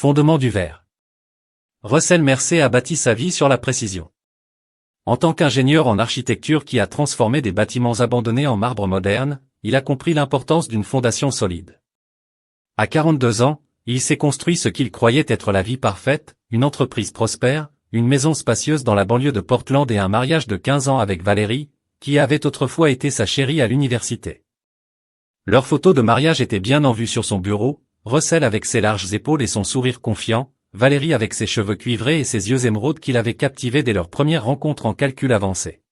Fondement du verre. Russell Mercé a bâti sa vie sur la précision. En tant qu'ingénieur en architecture qui a transformé des bâtiments abandonnés en marbre moderne, il a compris l'importance d'une fondation solide. À 42 ans, il s'est construit ce qu'il croyait être la vie parfaite, une entreprise prospère, une maison spacieuse dans la banlieue de Portland et un mariage de 15 ans avec Valérie, qui avait autrefois été sa chérie à l'université. Leurs photos de mariage étaient bien en vue sur son bureau, Russell avec ses larges épaules et son sourire confiant, Valérie avec ses cheveux cuivrés et ses yeux émeraudes qui l'avaient captivé dès leur première rencontre en calcul avancé.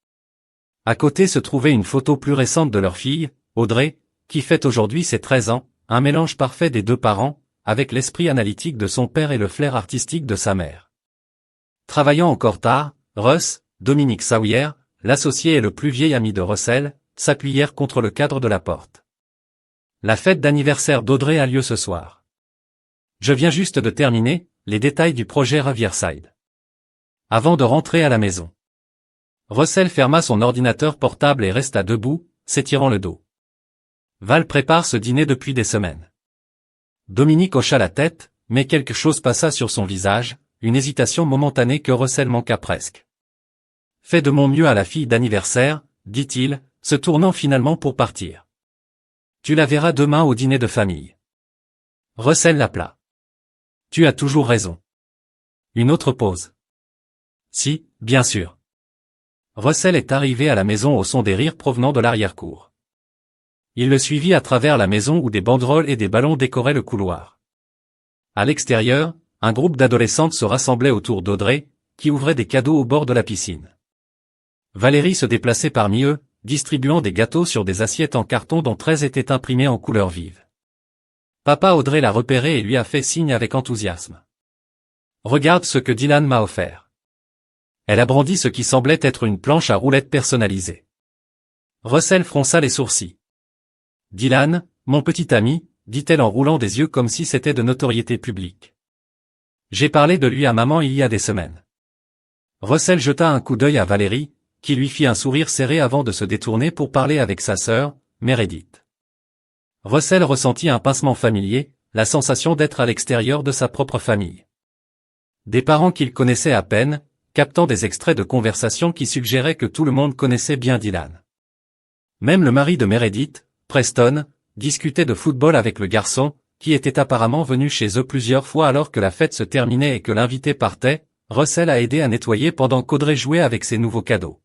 À côté se trouvait une photo plus récente de leur fille, Audrey, qui fête aujourd'hui ses 13 ans, un mélange parfait des deux parents, avec l'esprit analytique de son père et le flair artistique de sa mère. Travaillant encore tard, Russ, Dominique Sawyer, l'associé et le plus vieil ami de Russell, s'appuyèrent contre le cadre de la porte. La fête d'anniversaire d'Audrey a lieu ce soir. Je viens juste de terminer les détails du projet Riverside. Avant de rentrer à la maison. Russell ferma son ordinateur portable et resta debout, s'étirant le dos. Val prépare ce dîner depuis des semaines. Dominique hocha la tête, mais quelque chose passa sur son visage, une hésitation momentanée que Russell manqua presque. Fais de mon mieux à la fille d'anniversaire, dit-il, se tournant finalement pour partir. Tu la verras demain au dîner de famille. Russell l'appela. Tu as toujours raison. Une autre pause. Si, bien sûr. Russell est arrivé à la maison au son des rires provenant de l'arrière-cour. Il le suivit à travers la maison où des banderoles et des ballons décoraient le couloir. À l'extérieur, un groupe d'adolescentes se rassemblait autour d'Audrey, qui ouvrait des cadeaux au bord de la piscine. Valérie se déplaçait parmi eux, distribuant des gâteaux sur des assiettes en carton dont 13 étaient imprimés en couleurs vives. Papa Audrey l'a repéré et lui a fait signe avec enthousiasme. Regarde ce que Dylan m'a offert. Elle a brandi ce qui semblait être une planche à roulettes personnalisée. Russell fronça les sourcils. Dylan, mon petit ami, dit-elle en roulant des yeux comme si c'était de notoriété publique. J'ai parlé de lui à maman il y a des semaines. Russell jeta un coup d'œil à Valérie, qui lui fit un sourire serré avant de se détourner pour parler avec sa sœur, Meredith. Russell ressentit un pincement familier, la sensation d'être à l'extérieur de sa propre famille. Des parents qu'il connaissait à peine, captant des extraits de conversation qui suggéraient que tout le monde connaissait bien Dylan. Même le mari de Meredith, Preston, discutait de football avec le garçon, qui était apparemment venu chez eux plusieurs fois alors que la fête se terminait et que l'invité partait. Russell a aidé à nettoyer pendant qu'Audrey jouait avec ses nouveaux cadeaux.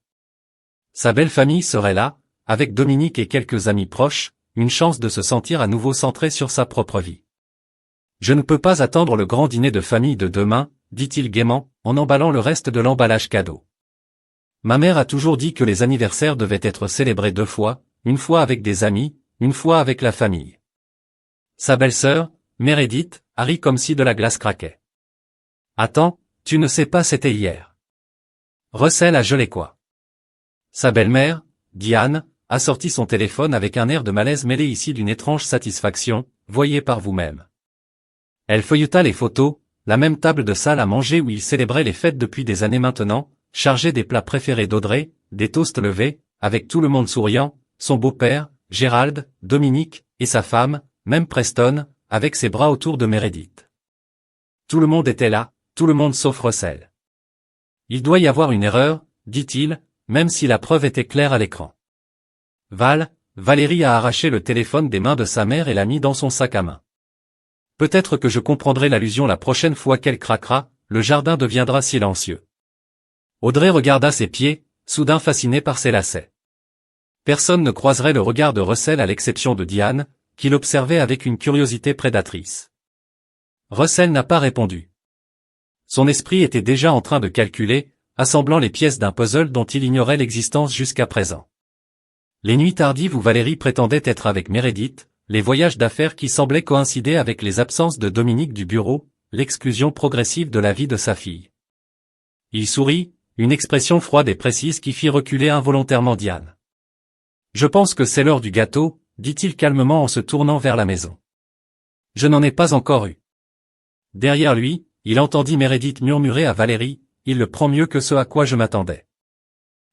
Sa belle famille serait là, avec Dominique et quelques amis proches, une chance de se sentir à nouveau centré sur sa propre vie. Je ne peux pas attendre le grand dîner de famille de demain, dit-il gaiement, en emballant le reste de l'emballage cadeau. Ma mère a toujours dit que les anniversaires devaient être célébrés 2 fois, une fois avec des amis, une fois avec la famille. Sa belle-sœur, Meredith, a ri comme si de la glace craquait. Attends, tu ne sais pas, c'était hier. Russell a gelé quoi? Sa belle-mère, Diane, a sorti son téléphone avec un air de malaise mêlé ici d'une étrange satisfaction, voyez par vous-même. Elle feuilleta les photos, la même table de salle à manger où ils célébraient les fêtes depuis des années maintenant, chargée des plats préférés d'Audrey, des toasts levés, avec tout le monde souriant, son beau-père, Gérald, Dominique, et sa femme, même Preston, avec ses bras autour de Meredith. Tout le monde était là, tout le monde sauf Russell. Il doit y avoir une erreur, dit-il, même si la preuve était claire à l'écran. Valérie a arraché le téléphone des mains de sa mère et l'a mis dans son sac à main. Peut-être que je comprendrai l'allusion la prochaine fois qu'elle craquera, le jardin deviendra silencieux. Audrey regarda ses pieds, soudain fascinée par ses lacets. Personne ne croiserait le regard de Russell à l'exception de Diane, qui l'observait avec une curiosité prédatrice. Russell n'a pas répondu. Son esprit était déjà en train de calculer, assemblant les pièces d'un puzzle dont il ignorait l'existence jusqu'à présent. Les nuits tardives où Valérie prétendait être avec Meredith, les voyages d'affaires qui semblaient coïncider avec les absences de Dominique du bureau, l'exclusion progressive de la vie de sa fille. Il sourit, une expression froide et précise qui fit reculer involontairement Diane. Je pense que c'est l'heure du gâteau, dit-il calmement en se tournant vers la maison. Je n'en ai pas encore eu. Derrière lui, il entendit Meredith murmurer à Valérie, il le prend mieux que ce à quoi je m'attendais.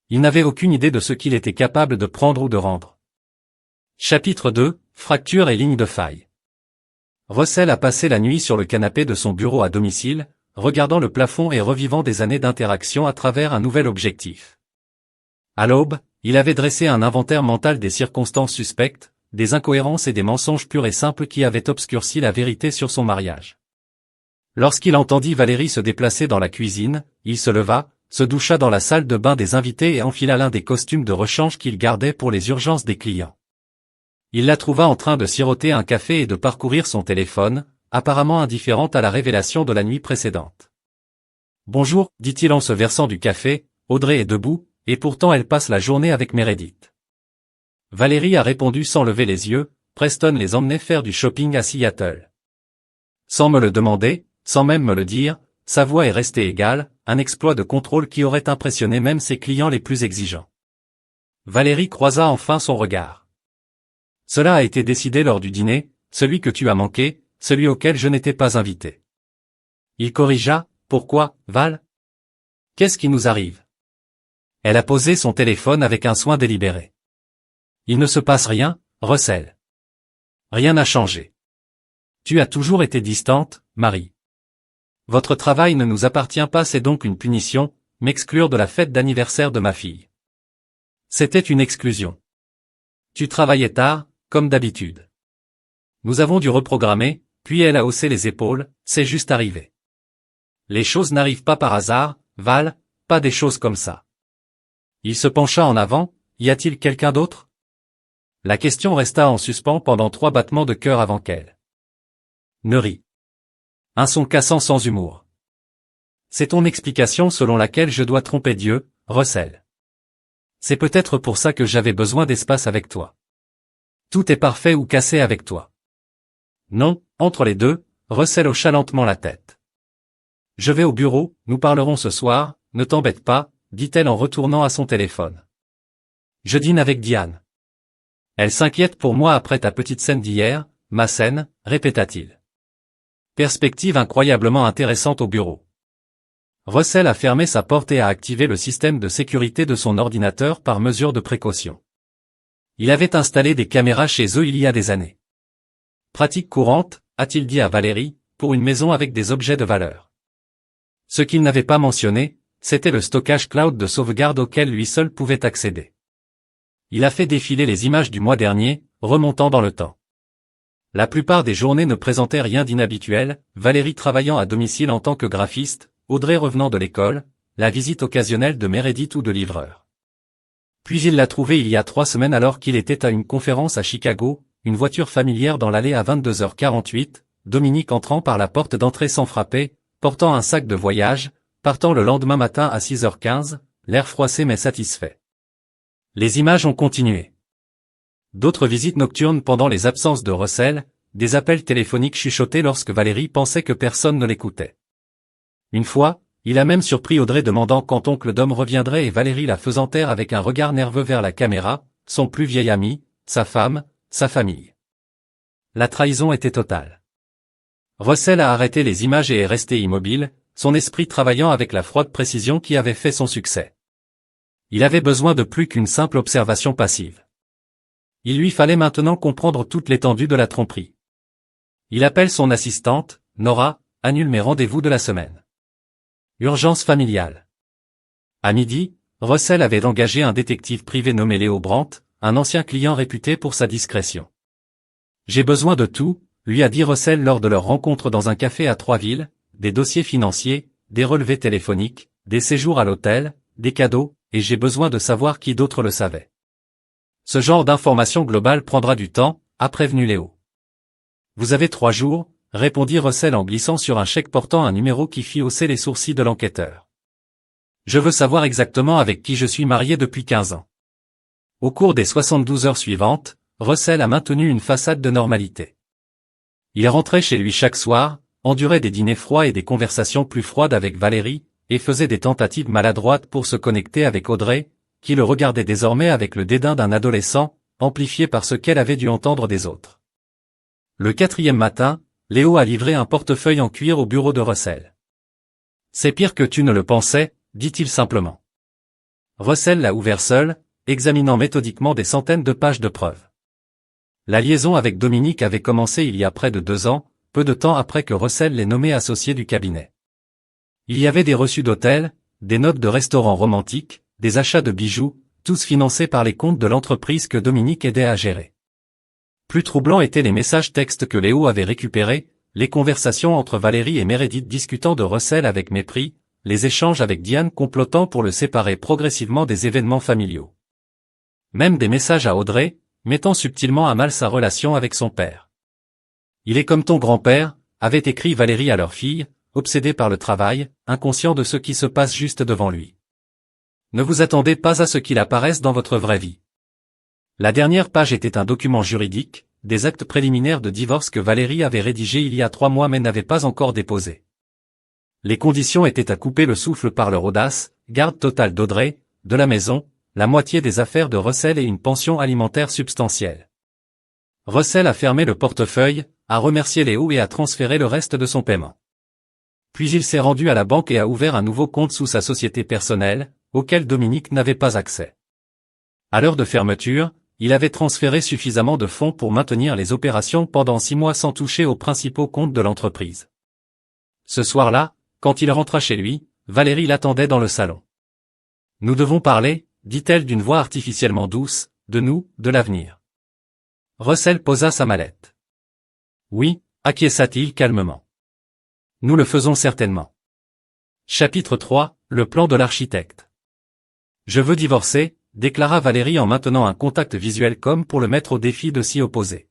Il n'avait aucune idée de ce qu'il était capable de prendre ou de rendre. Chapitre 2, fracture et ligne de faille. Russell a passé la nuit sur le canapé de son bureau à domicile, regardant le plafond et revivant des années d'interaction à travers un nouvel objectif. À l'aube, il avait dressé un inventaire mental des circonstances suspectes, des incohérences et des mensonges purs et simples qui avaient obscurci la vérité sur son mariage. Lorsqu'il entendit Valérie se déplacer dans la cuisine, il se leva, se doucha dans la salle de bain des invités et enfila l'un des costumes de rechange qu'il gardait pour les urgences des clients. Il la trouva en train de siroter un café et de parcourir son téléphone, apparemment indifférente à la révélation de la nuit précédente. « Bonjour, dit-il en se versant du café, Audrey est debout, et pourtant elle passe la journée avec Meredith. » Valérie a répondu sans lever les yeux, Preston les emmenait faire du shopping à Seattle. Sans me le demander, sans même me le dire, sa voix est restée égale, un exploit de contrôle qui aurait impressionné même ses clients les plus exigeants. Valérie croisa enfin son regard. Cela a été décidé lors du dîner, celui que tu as manqué, celui auquel je n'étais pas invité. Il corrigea, pourquoi, Val? Qu'est-ce qui nous arrive? Elle a posé son téléphone avec un soin délibéré. Il ne se passe rien, Russell. Rien n'a changé. Tu as toujours été distante, Marie. Votre travail ne nous appartient pas, c'est donc une punition, m'exclure de la fête d'anniversaire de ma fille. C'était une exclusion. Tu travaillais tard, comme d'habitude. Nous avons dû reprogrammer, puis elle a haussé les épaules, c'est juste arrivé. Les choses n'arrivent pas par hasard, Val, pas des choses comme ça. Il se pencha en avant, y a-t-il quelqu'un d'autre? La question resta en suspens pendant 3 battements de cœur avant qu'elle ne rit. Un son cassant sans humour. C'est ton explication selon laquelle je dois tromper Dieu, Russell. C'est peut-être pour ça que j'avais besoin d'espace avec toi. Tout est parfait ou cassé avec toi. Non, entre les deux, Russell hocha lentement la tête. Je vais au bureau, nous parlerons ce soir, ne t'embête pas, dit-elle en retournant à son téléphone. Je dîne avec Diane. Elle s'inquiète pour moi après ta petite scène d'hier, ma scène, répéta-t-il. Perspective incroyablement intéressante au bureau. Russell a fermé sa porte et a activé le système de sécurité de son ordinateur par mesure de précaution. Il avait installé des caméras chez eux il y a des années. Pratique courante, a-t-il dit à Valérie, pour une maison avec des objets de valeur. Ce qu'il n'avait pas mentionné, c'était le stockage cloud de sauvegarde auquel lui seul pouvait accéder. Il a fait défiler les images du mois dernier, remontant dans le temps. La plupart des journées ne présentaient rien d'inhabituel, Valérie travaillant à domicile en tant que graphiste, Audrey revenant de l'école, la visite occasionnelle de Meredith ou de livreur. Puis il l'a trouvée il y a 3 semaines alors qu'il était à une conférence à Chicago, une voiture familière dans l'allée à 22h48, Dominique entrant par la porte d'entrée sans frapper, portant un sac de voyage, partant le lendemain matin à 6h15, l'air froissé mais satisfait. Les images ont continué. D'autres visites nocturnes pendant les absences de Russell, des appels téléphoniques chuchotés lorsque Valérie pensait que personne ne l'écoutait. Une fois, il a même surpris Audrey demandant quand oncle Dom reviendrait et Valérie la faisant taire avec un regard nerveux vers la caméra, son plus vieil ami, sa femme, sa famille. La trahison était totale. Russell a arrêté les images et est resté immobile, son esprit travaillant avec la froide précision qui avait fait son succès. Il avait besoin de plus qu'une simple observation passive. Il lui fallait maintenant comprendre toute l'étendue de la tromperie. Il appelle son assistante, Nora, annule mes rendez-vous de la semaine. Urgence familiale. À midi, Russell avait engagé un détective privé nommé Léo Brandt, un ancien client réputé pour sa discrétion. J'ai besoin de tout, lui a dit Russell lors de leur rencontre dans un café à Troisville, des dossiers financiers, des relevés téléphoniques, des séjours à l'hôtel, des cadeaux, et j'ai besoin de savoir qui d'autre le savait. Ce genre d'information globale prendra du temps, a prévenu Léo. Vous avez 3 jours, répondit Russell en glissant sur un chèque portant un numéro qui fit hausser les sourcils de l'enquêteur. Je veux savoir exactement avec qui je suis marié depuis 15 ans. Au cours des 72 heures suivantes, Russell a maintenu une façade de normalité. Il rentrait chez lui chaque soir, endurait des dîners froids et des conversations plus froides avec Valérie, et faisait des tentatives maladroites pour se connecter avec Audrey, qui le regardait désormais avec le dédain d'un adolescent, amplifié par ce qu'elle avait dû entendre des autres. Le 4e matin, Léo a livré un portefeuille en cuir au bureau de Russell. C'est pire que tu ne le pensais, dit-il simplement. Russell l'a ouvert seul, examinant méthodiquement des centaines de pages de preuves. La liaison avec Dominique avait commencé il y a près de 2 ans, peu de temps après que Russell l'ait nommé associé du cabinet. Il y avait des reçus d'hôtel, des notes de restaurants romantiques, des achats de bijoux, tous financés par les comptes de l'entreprise que Dominique aidait à gérer. Plus troublants étaient les messages textes que Léo avait récupérés, les conversations entre Valérie et Meredith discutant de Russell avec mépris, les échanges avec Diane complotant pour le séparer progressivement des événements familiaux. Même des messages à Audrey, mettant subtilement à mal sa relation avec son père. « Il est comme ton grand-père », avait écrit Valérie à leur fille, obsédée par le travail, inconscient de ce qui se passe juste devant lui. Ne vous attendez pas à ce qu'il apparaisse dans votre vraie vie. La dernière page était un document juridique, des actes préliminaires de divorce que Valérie avait rédigés il y a 3 mois mais n'avait pas encore déposés. Les conditions étaient à couper le souffle par leur audace, garde totale d'Audrey, de la maison, la moitié des affaires de Russell et une pension alimentaire substantielle. Russell a fermé le portefeuille, a remercié Léo et a transféré le reste de son paiement. Puis il s'est rendu à la banque et a ouvert un nouveau compte sous sa société personnelle, auquel Dominique n'avait pas accès. À l'heure de fermeture, il avait transféré suffisamment de fonds pour maintenir les opérations pendant 6 mois sans toucher aux principaux comptes de l'entreprise. Ce soir-là, quand il rentra chez lui, Valérie l'attendait dans le salon. « Nous devons parler », dit-elle d'une voix artificiellement douce, « de nous, de l'avenir. » Russell posa sa mallette. « Oui », acquiesça-t-il calmement. « Nous le faisons certainement. » Chapitre 3, le plan de l'architecte. « Je veux divorcer », déclara Valérie en maintenant un contact visuel comme pour le mettre au défi de s'y opposer.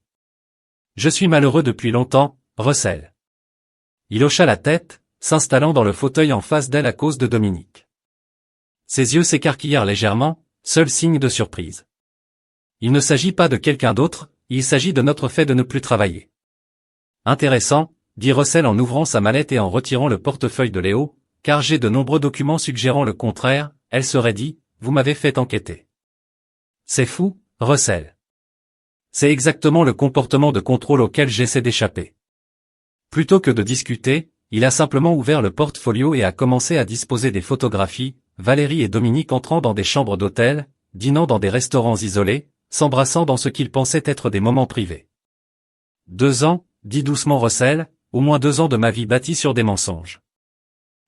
« Je suis malheureux depuis longtemps, Russell. » Il hocha la tête, s'installant dans le fauteuil en face d'elle à cause de Dominique. Ses yeux s'écarquillèrent légèrement, seul signe de surprise. « Il ne s'agit pas de quelqu'un d'autre, il s'agit de notre fait de ne plus travailler. » « Intéressant, » dit Russell en ouvrant sa mallette et en retirant le portefeuille de Léo, « car j'ai de nombreux documents suggérant le contraire, elle serait dit, vous m'avez fait enquêter. » C'est fou, Russell. C'est exactement le comportement de contrôle auquel j'essaie d'échapper. Plutôt que de discuter, il a simplement ouvert le portfolio et a commencé à disposer des photographies, Valérie et Dominique entrant dans des chambres d'hôtel, dînant dans des restaurants isolés, s'embrassant dans ce qu'ils pensaient être des moments privés. 2 ans, dit doucement Russell, au moins 2 ans de ma vie bâtie sur des mensonges.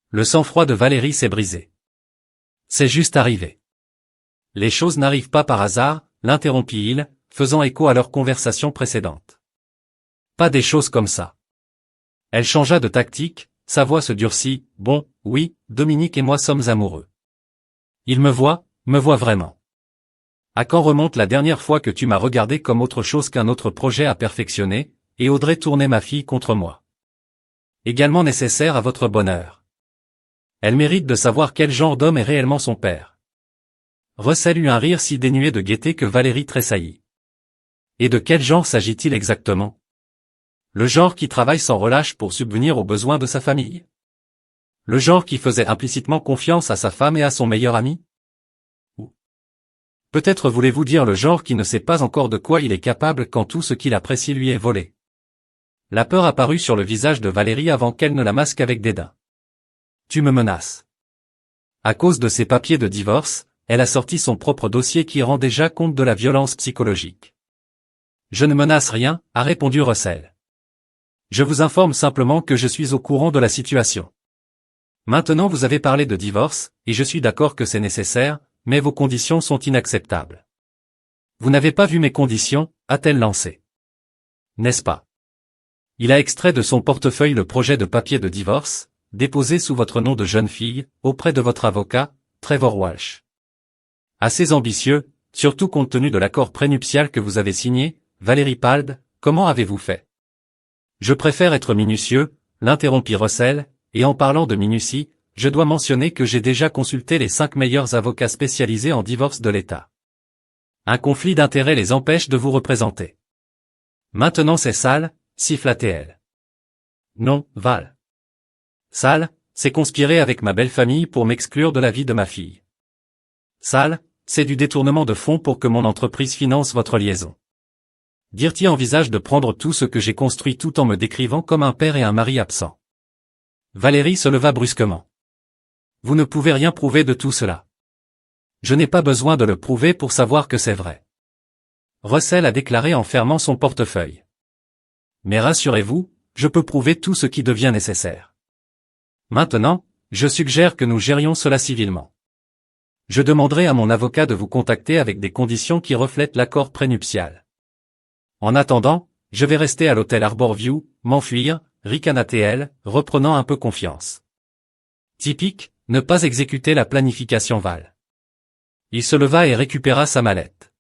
Le sang-froid de Valérie s'est brisé. C'est juste arrivé. Les choses n'arrivent pas par hasard, l'interrompit-il, faisant écho à leur conversation précédente. Pas des choses comme ça. Elle changea de tactique, sa voix se durcit, bon, oui, Dominique et moi sommes amoureux. Il me voit vraiment. À quand remonte la dernière fois que tu m'as regardé comme autre chose qu'un autre projet à perfectionner, et Audrey tournait ma fille contre moi. Également nécessaire à votre bonheur. Elle mérite de savoir quel genre d'homme est réellement son père. Russell eut un rire si dénué de gaieté que Valérie tressaillit. Et de quel genre s'agit-il exactement? Le genre qui travaille sans relâche pour subvenir aux besoins de sa famille? Le genre qui faisait implicitement confiance à sa femme et à son meilleur ami? Ou peut-être voulez-vous dire le genre qui ne sait pas encore de quoi il est capable quand tout ce qu'il apprécie lui est volé? La peur apparut sur le visage de Valérie avant qu'elle ne la masque avec dédain. Tu me menaces. À cause de ses papiers de divorce, elle a sorti son propre dossier qui rend déjà compte de la violence psychologique. Je ne menace rien, a répondu Russell. Je vous informe simplement que je suis au courant de la situation. Maintenant vous avez parlé de divorce, et je suis d'accord que c'est nécessaire, mais vos conditions sont inacceptables. Vous n'avez pas vu mes conditions, a-t-elle lancé. N'est-ce pas? Il a extrait de son portefeuille le projet de papier de divorce, déposé sous votre nom de jeune fille, auprès de votre avocat, Trevor Walsh. Assez ambitieux, surtout compte tenu de l'accord prénuptial que vous avez signé, Valérie Pald, comment avez-vous fait? Je préfère être minutieux, l'interrompit Russell, et en parlant de minutie, je dois mentionner que j'ai déjà consulté les 5 meilleurs avocats spécialisés en divorce de l'État. Un conflit d'intérêts les empêche de vous représenter. Maintenant c'est sale, siffla-t-elle. Non, Val. Sale, c'est conspirer avec ma belle famille pour m'exclure de la vie de ma fille. Sale, c'est du détournement de fonds pour que mon entreprise finance votre liaison. Dirty envisage de prendre tout ce que j'ai construit tout en me décrivant comme un père et un mari absent. Valérie se leva brusquement. Vous ne pouvez rien prouver de tout cela. Je n'ai pas besoin de le prouver pour savoir que c'est vrai. Russell a déclaré en fermant son portefeuille. Mais rassurez-vous, je peux prouver tout ce qui devient nécessaire. Maintenant, je suggère que nous gérions cela civilement. Je demanderai à mon avocat de vous contacter avec des conditions qui reflètent l'accord prénuptial. En attendant, je vais rester à l'hôtel Arborview, m'enfuir, ricana-t-elle, reprenant un peu confiance. Typique, ne pas exécuter la planification Val. Il se leva et récupéra sa mallette.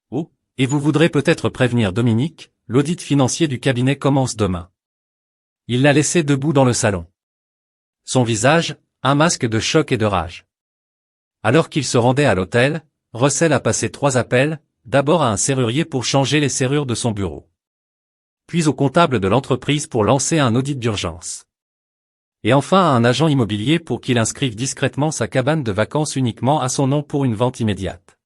Oh, et vous voudrez peut-être prévenir Dominique, l'audit financier du cabinet commence demain. Il l'a laissé debout dans le salon. Son visage, un masque de choc et de rage. Alors qu'il se rendait à l'hôtel, Russell a passé 3 appels, d'abord à un serrurier pour changer les serrures de son bureau. Puis au comptable de l'entreprise pour lancer un audit d'urgence. Et enfin à un agent immobilier pour qu'il inscrive discrètement sa cabane de vacances uniquement à son nom pour une vente immédiate.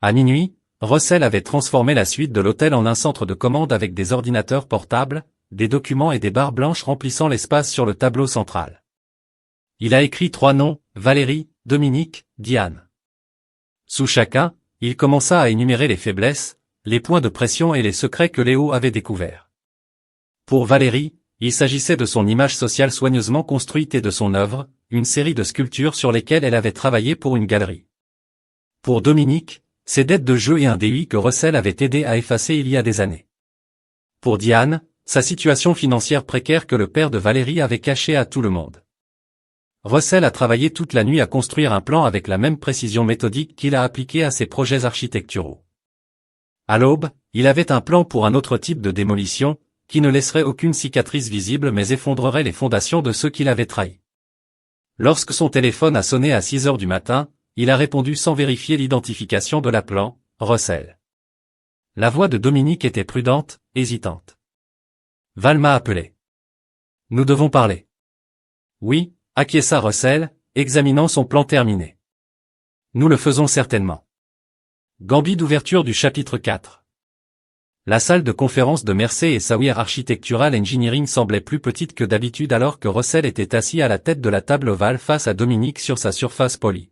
À minuit, Russell avait transformé la suite de l'hôtel en un centre de commande avec des ordinateurs portables, des documents et des barres blanches remplissant l'espace sur le tableau central. Il a écrit 3 noms, Valérie, Dominique, Diane. Sous chacun, il commença à énumérer les faiblesses, les points de pression et les secrets que Léo avait découverts. Pour Valérie, il s'agissait de son image sociale soigneusement construite et de son œuvre, une série de sculptures sur lesquelles elle avait travaillé pour une galerie. Pour Dominique, ses dettes de jeu et un DUI que Russell avait aidé à effacer il y a des années. Pour Diane, sa situation financière précaire que le père de Valérie avait cachée à tout le monde. Russell a travaillé toute la nuit à construire un plan avec la même précision méthodique qu'il a appliquée à ses projets architecturaux. À l'aube, il avait un plan pour un autre type de démolition, qui ne laisserait aucune cicatrice visible mais effondrerait les fondations de ceux qui l'avaient trahi. Lorsque son téléphone a sonné à 6 heures du matin, il a répondu sans vérifier l'identification de l'appelant, Russell. La voix de Dominique était prudente, hésitante. Val m'a appelé. Nous devons parler. Oui, acquiesça Russell, examinant son plan terminé. Nous le faisons certainement. Gambit d'ouverture du chapitre 4. La salle de conférence de Mercer et Sawyer Architectural Engineering semblait plus petite que d'habitude alors que Russell était assis à la tête de la table ovale face à Dominique sur sa surface polie.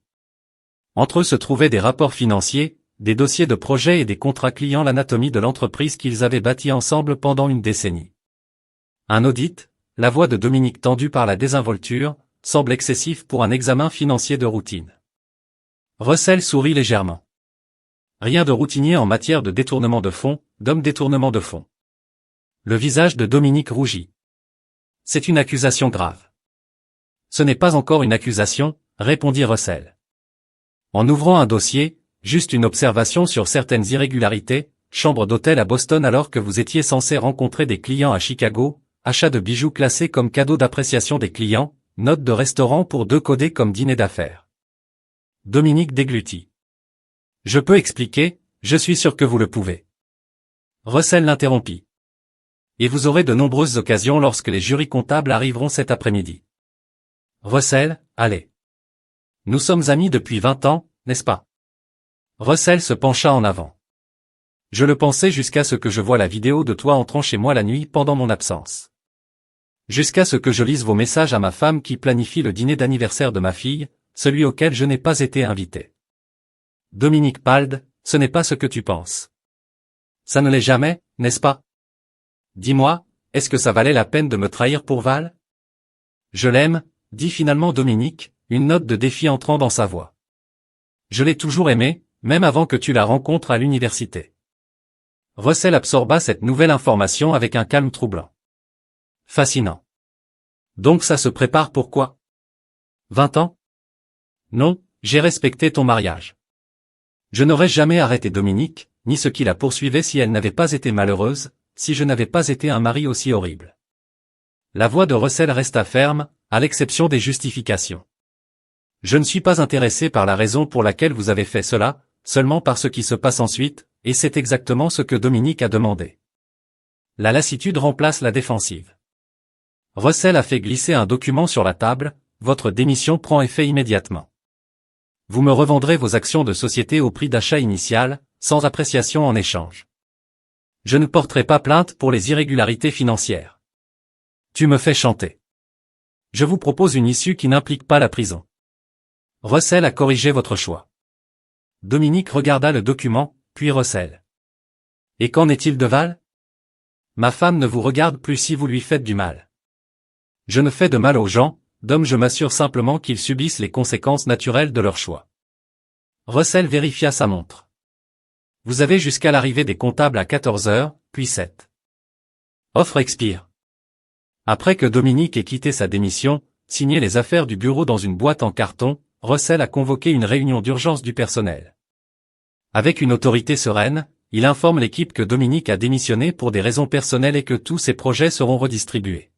Entre eux se trouvaient des rapports financiers, des dossiers de projet et des contrats clients, l'anatomie de l'entreprise qu'ils avaient bâtie ensemble pendant une décennie. Un audit, la voix de Dominique tendue par la désinvolture, semble excessif pour un examen financier de routine. Russell sourit légèrement. Rien de routinier en matière de détournement de fonds, d'homme détournement de fonds. Le visage de Dominique rougit. C'est une accusation grave. Ce n'est pas encore une accusation, répondit Russell. En ouvrant un dossier, juste une observation sur certaines irrégularités, chambre d'hôtel à Boston alors que vous étiez censé rencontrer des clients à Chicago, achat de bijoux classés comme cadeau d'appréciation des clients, note de restaurant pour 2 codés comme dîner d'affaires. Dominique déglutit. Je peux expliquer, je suis sûr que vous le pouvez. Russell l'interrompit. Et vous aurez de nombreuses occasions lorsque les jurys comptables arriveront cet après-midi. Russell, allez. Nous sommes amis depuis 20 ans, n'est-ce pas? Russell se pencha en avant. Je le pensais jusqu'à ce que je voie la vidéo de toi entrant chez moi la nuit pendant mon absence. Jusqu'à ce que je lise vos messages à ma femme qui planifie le dîner d'anniversaire de ma fille, celui auquel je n'ai pas été invité. Dominique Pald, ce n'est pas ce que tu penses. Ça ne l'est jamais, n'est-ce pas? Dis-moi, est-ce que ça valait la peine de me trahir pour Val? Je l'aime, dit finalement Dominique, une note de défi entrant dans sa voix. Je l'ai toujours aimée, même avant que tu la rencontres à l'université. Russell absorba cette nouvelle information avec un calme troublant. Fascinant. Donc ça se prépare pour quoi? 20 ans? Non, j'ai respecté ton mariage. Je n'aurais jamais arrêté Dominique, ni ce qui la poursuivait si elle n'avait pas été malheureuse, si je n'avais pas été un mari aussi horrible. La voix de Russell resta ferme, à l'exception des justifications. Je ne suis pas intéressé par la raison pour laquelle vous avez fait cela, seulement par ce qui se passe ensuite, et c'est exactement ce que Dominique a demandé. La lassitude remplace la défensive. Russell a fait glisser un document sur la table, votre démission prend effet immédiatement. Vous me revendrez vos actions de société au prix d'achat initial, sans appréciation en échange. Je ne porterai pas plainte pour les irrégularités financières. Tu me fais chanter. Je vous propose une issue qui n'implique pas la prison. Russell a corrigé votre choix. Dominique regarda le document, puis Russell. Et qu'en est-il de Val? Ma femme ne vous regarde plus si vous lui faites du mal. Je ne fais de mal aux gens, d'hommes, je m'assure simplement qu'ils subissent les conséquences naturelles de leur choix. Russell vérifia sa montre. Vous avez jusqu'à l'arrivée des comptables à 14 heures, puis 7. Offre expire. Après que Dominique ait quitté sa démission, signé les affaires du bureau dans une boîte en carton, Russell a convoqué une réunion d'urgence du personnel. Avec une autorité sereine, il informe l'équipe que Dominique a démissionné pour des raisons personnelles et que tous ses projets seront redistribués.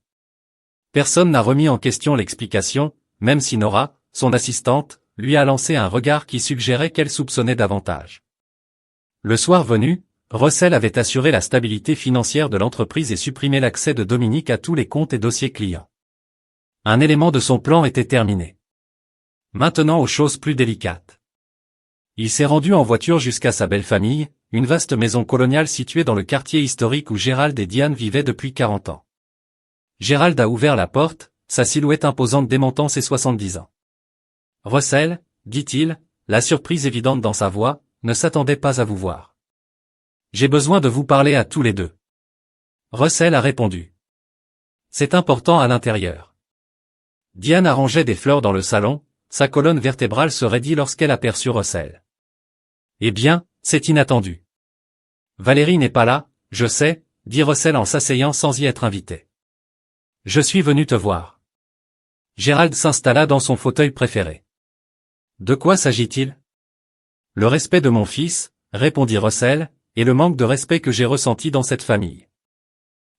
Personne n'a remis en question l'explication, même si Nora, son assistante, lui a lancé un regard qui suggérait qu'elle soupçonnait davantage. Le soir venu, Russell avait assuré la stabilité financière de l'entreprise et supprimé l'accès de Dominique à tous les comptes et dossiers clients. Un élément de son plan était terminé. Maintenant aux choses plus délicates. Il s'est rendu en voiture jusqu'à sa belle famille, une vaste maison coloniale située dans le quartier historique où Gérald et Diane vivaient depuis 40 ans. Gérald a ouvert la porte, sa silhouette imposante démentant ses 70 ans. Russell, dit-il, la surprise évidente dans sa voix, ne s'attendait pas à vous voir. J'ai besoin de vous parler à tous les deux. Russell a répondu. C'est important à l'intérieur. Diane arrangeait des fleurs dans le salon, sa colonne vertébrale se raidit lorsqu'elle aperçut Russell. Eh bien, c'est inattendu. Valérie n'est pas là, je sais, dit Russell en s'asseyant sans y être invité. Je suis venu te voir. Gérald s'installa dans son fauteuil préféré. De quoi s'agit-il? Le respect de mon fils, répondit Russell, et le manque de respect que j'ai ressenti dans cette famille.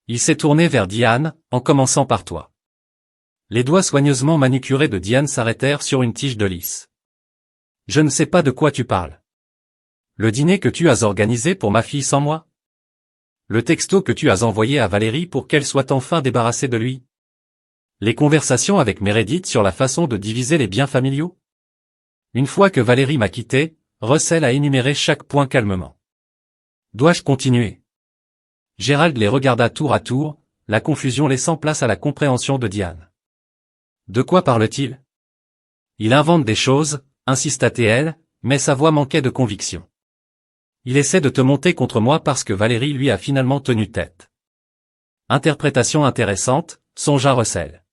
Il s'est tourné vers Diane, en commençant par toi. Les doigts soigneusement manucurés de Diane s'arrêtèrent sur une tige de lys. Je ne sais pas de quoi tu parles. Le dîner que tu as organisé pour ma fille sans moi? Le texto que tu as envoyé à Valérie pour qu'elle soit enfin débarrassée de lui? Les conversations avec Meredith sur la façon de diviser les biens familiaux? Une fois que Valérie m'a quitté, Russell a énuméré chaque point calmement. Dois-je continuer? Gérald les regarda tour à tour, la confusion laissant place à la compréhension de Diane. De quoi parle-t-il? Il invente des choses, insista T.L., mais sa voix manquait de conviction. Il essaie de te monter contre moi parce que Valérie lui a finalement tenu tête. Interprétation intéressante, songea Russell.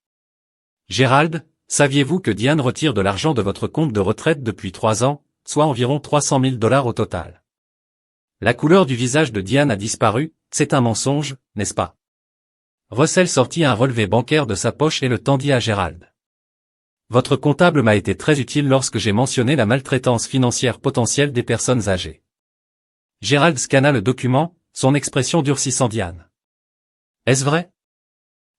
Gérald, saviez-vous que Diane retire de l'argent de votre compte de retraite depuis 3 ans, soit environ 300 000 $ au total? La couleur du visage de Diane a disparu, c'est un mensonge, n'est-ce pas? Russell sortit un relevé bancaire de sa poche et le tendit à Gérald. Votre comptable m'a été très utile lorsque j'ai mentionné la maltraitance financière potentielle des personnes âgées. Gérald scanna le document, son expression durcissant Diane. Est-ce vrai?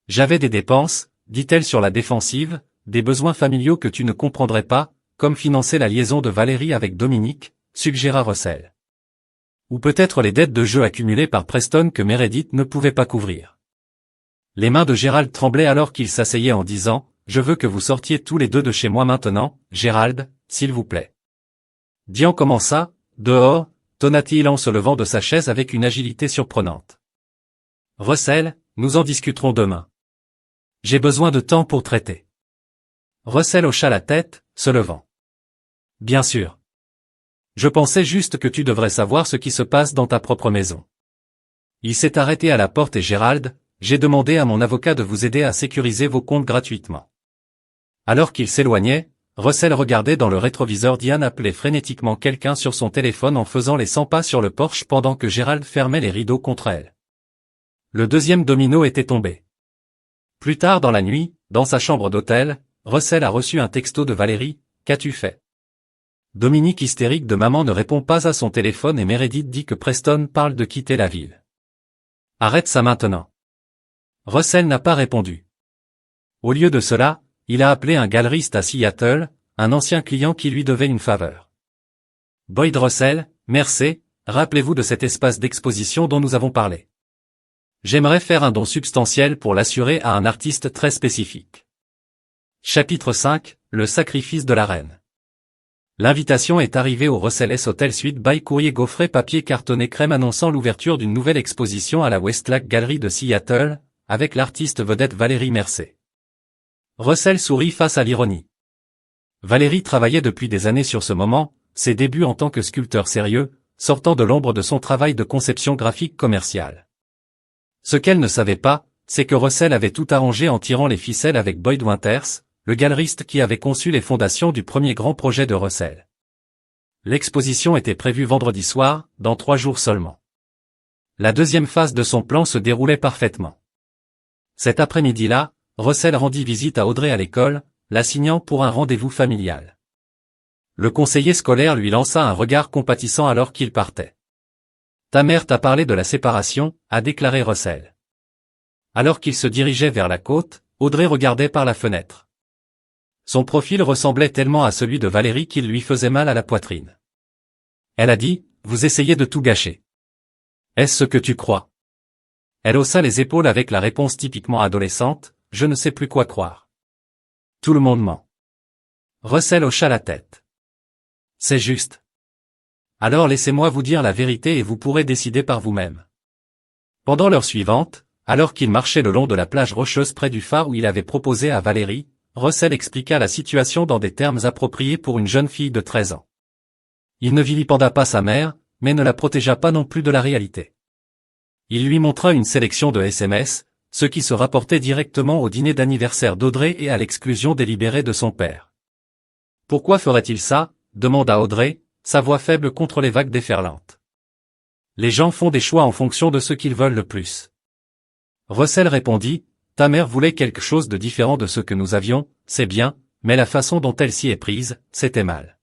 J'avais des dépenses, dit-elle sur la défensive, des besoins familiaux que tu ne comprendrais pas, comme financer la liaison de Valérie avec Dominique, suggéra Russell. Ou peut-être les dettes de jeu accumulées par Preston que Meredith ne pouvait pas couvrir. Les mains de Gérald tremblaient alors qu'il s'asseyait en disant, « Je veux que vous sortiez tous les deux de chez moi maintenant, Gérald, s'il vous plaît. » Diane commença, « Dehors », tonna-t-il en se levant de sa chaise avec une agilité surprenante. « Russell, nous en discuterons demain. J'ai besoin de temps pour traiter. » Russell hocha la tête, se levant. « Bien sûr. Je pensais juste que tu devrais savoir ce qui se passe dans ta propre maison. » Il s'est arrêté à la porte et Gérald, « J'ai demandé à mon avocat de vous aider à sécuriser vos comptes gratuitement. » Alors qu'il s'éloignait, Russell regardait dans le rétroviseur Diane appeler frénétiquement quelqu'un sur son téléphone en faisant les 100 pas sur le porche pendant que Gérald fermait les rideaux contre elle. Le deuxième domino était tombé. Plus tard dans la nuit, dans sa chambre d'hôtel, Russell a reçu un texto de Valérie, « Qu'as-tu fait? » Dominique hystérique de maman ne répond pas à son téléphone et Meredith dit que Preston parle de quitter la ville. Arrête ça maintenant. Russell n'a pas répondu. Au lieu de cela, il a appelé un galeriste à Seattle, un ancien client qui lui devait une faveur. Boyd Russell, merci, rappelez-vous de cet espace d'exposition dont nous avons parlé. J'aimerais faire un don substantiel pour l'assurer à un artiste très spécifique. Chapitre 5, le sacrifice de la reine. L'invitation est arrivée au Russell S Hotel Suite by courrier gaufré papier cartonné crème annonçant l'ouverture d'une nouvelle exposition à la Westlake Gallery de Seattle, avec l'artiste vedette Valérie Mercé. Russell sourit face à l'ironie. Valérie travaillait depuis des années sur ce moment, ses débuts en tant que sculpteur sérieux, sortant de l'ombre de son travail de conception graphique commerciale. Ce qu'elle ne savait pas, c'est que Russell avait tout arrangé en tirant les ficelles avec Boyd Winters, le galeriste qui avait conçu les fondations du premier grand projet de Russell. L'exposition était prévue vendredi soir, dans 3 jours seulement. La deuxième phase de son plan se déroulait parfaitement. Cet après-midi-là, Russell rendit visite à Audrey à l'école, l'assignant pour un rendez-vous familial. Le conseiller scolaire lui lança un regard compatissant alors qu'il partait. « Ta mère t'a parlé de la séparation », a déclaré Russell. Alors qu'il se dirigeait vers la côte, Audrey regardait par la fenêtre. Son profil ressemblait tellement à celui de Valérie qu'il lui faisait mal à la poitrine. Elle a dit, « Vous essayez de tout gâcher. » « Est-ce ce que tu crois ?» Elle haussa les épaules avec la réponse typiquement adolescente, « Je ne sais plus quoi croire. » Tout le monde ment. Russell hocha la tête. « C'est juste. Alors laissez-moi vous dire la vérité et vous pourrez décider par vous-même. » Pendant l'heure suivante, alors qu'il marchait le long de la plage rocheuse près du phare où il avait proposé à Valérie, Russell expliqua la situation dans des termes appropriés pour une jeune fille de 13 ans. Il ne vilipenda pas sa mère, mais ne la protégea pas non plus de la réalité. Il lui montra une sélection de SMS, ce qui se rapportait directement au dîner d'anniversaire d'Audrey et à l'exclusion délibérée de son père. « Pourquoi ferait-il ça ?» demanda Audrey, sa voix faible contre les vagues déferlantes. « Les gens font des choix en fonction de ce qu'ils veulent le plus. » Russell répondit, « Ta mère voulait quelque chose de différent de ce que nous avions, c'est bien, mais la façon dont elle s'y est prise, c'était mal. »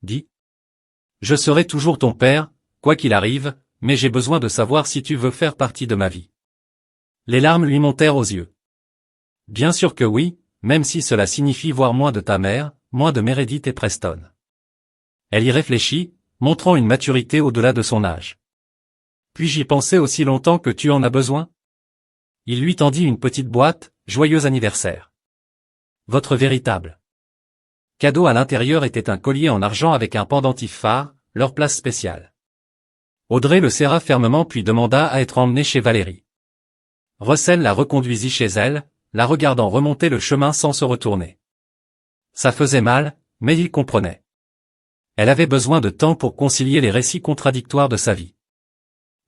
Dis. « Je serai toujours ton père, quoi qu'il arrive, mais j'ai besoin de savoir si tu veux faire partie de ma vie. » Les larmes lui montèrent aux yeux. « Bien sûr que oui, même si cela signifie voir moins de ta mère, moins de Meredith et Preston. » Elle y réfléchit, montrant une maturité au-delà de son âge. « Puis-je y penser aussi longtemps que tu en as besoin ?» Il lui tendit une petite boîte, « Joyeux anniversaire. Votre véritable. » Cadeau à l'intérieur était un collier en argent avec un pendentif phare, leur place spéciale. Audrey le serra fermement puis demanda à être emmenée chez Valérie. Russell la reconduisit chez elle, la regardant remonter le chemin sans se retourner. Ça faisait mal, mais il comprenait. Elle avait besoin de temps pour concilier les récits contradictoires de sa vie.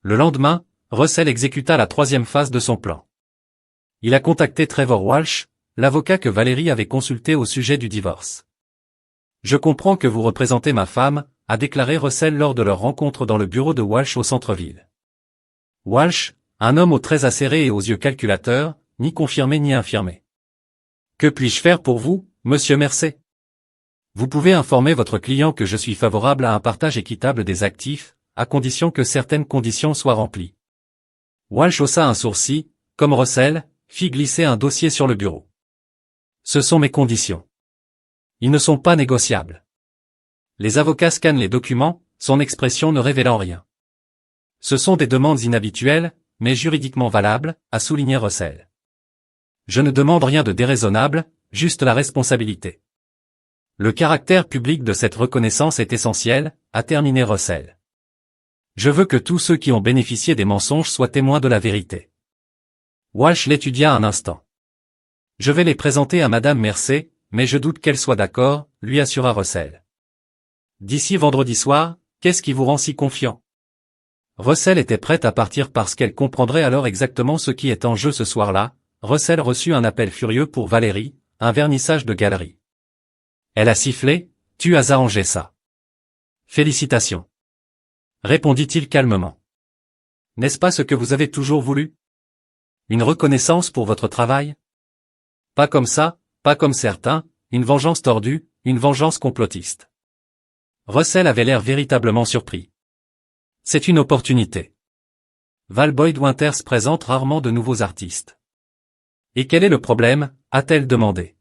Le lendemain, Russell exécuta la 3e phase de son plan. Il a contacté Trevor Walsh, l'avocat que Valérie avait consulté au sujet du divorce. « Je comprends que vous représentez ma femme », a déclaré Russell lors de leur rencontre dans le bureau de Walsh au centre-ville. Walsh, un homme aux traits acérés et aux yeux calculateurs, ni confirmé ni infirmé. « Que puis-je faire pour vous, monsieur Mercer ? Vous pouvez informer votre client que je suis favorable à un partage équitable des actifs, à condition que certaines conditions soient remplies. » Walsh haussa un sourcil, comme Russell, fit glisser un dossier sur le bureau. « Ce sont mes conditions. Ils ne sont pas négociables. » Les avocats scannent les documents, son expression ne révélant rien. « Ce sont des demandes inhabituelles, mais juridiquement valables, » a souligné Russell. « Je ne demande rien de déraisonnable, juste la responsabilité. Le caractère public de cette reconnaissance est essentiel, » a terminé Russell. « Je veux que tous ceux qui ont bénéficié des mensonges soient témoins de la vérité. » Walsh l'étudia un instant. « Je vais les présenter à Madame Mercer, mais je doute qu'elle soit d'accord, » lui assura Russell. « D'ici vendredi soir, qu'est-ce qui vous rend si confiant ?» Russell était prête à partir parce qu'elle comprendrait alors exactement ce qui est en jeu ce soir-là. Russell reçut un appel furieux pour Valérie, un vernissage de galerie. Elle a sifflé, « Tu as arrangé ça. » « Félicitations. » répondit-il calmement. « N'est-ce pas ce que vous avez toujours voulu? Une reconnaissance pour votre travail? Pas comme ça, pas comme certains, une vengeance tordue, une vengeance complotiste. » Russell avait l'air véritablement surpris. « C'est une opportunité. Val Boyd Winters présente rarement de nouveaux artistes. »« Et quel est le problème ?» a-t-elle demandé.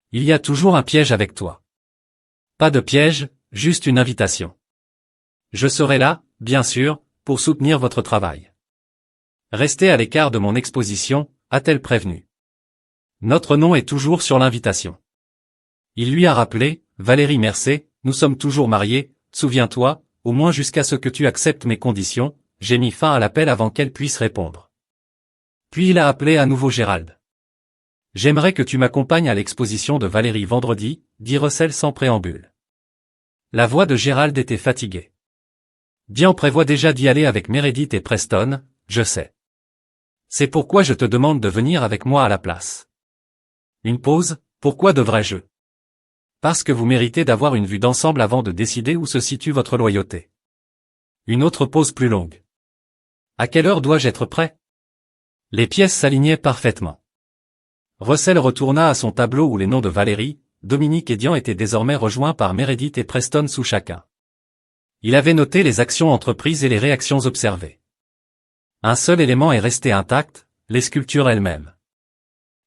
« Il y a toujours un piège avec toi. »« Pas de piège, juste une invitation. Je serai là, bien sûr, pour soutenir votre travail. Restez à l'écart de mon exposition, a-t-elle prévenu. Notre nom est toujours sur l'invitation. Il lui a rappelé, Valérie Mercer, nous sommes toujours mariés, souviens-toi, au moins jusqu'à ce que tu acceptes mes conditions. J'ai mis fin à l'appel avant qu'elle puisse répondre. Puis il a appelé à nouveau Gérald. J'aimerais que tu m'accompagnes à l'exposition de Valérie vendredi, dit Russell sans préambule. La voix de Gérald était fatiguée. Dian prévoit déjà d'y aller avec Meredith et Preston, je sais. C'est pourquoi je te demande de venir avec moi à la place. Une pause, pourquoi devrais-je? Parce que vous méritez d'avoir une vue d'ensemble avant de décider où se situe votre loyauté. Une autre pause plus longue. À quelle heure dois-je être prêt? Les pièces s'alignaient parfaitement. Russell retourna à son tableau où les noms de Valérie, Dominique et Dian étaient désormais rejoints par Meredith et Preston sous chacun. Il avait noté les actions entreprises et les réactions observées. Un seul élément est resté intact, les sculptures elles-mêmes.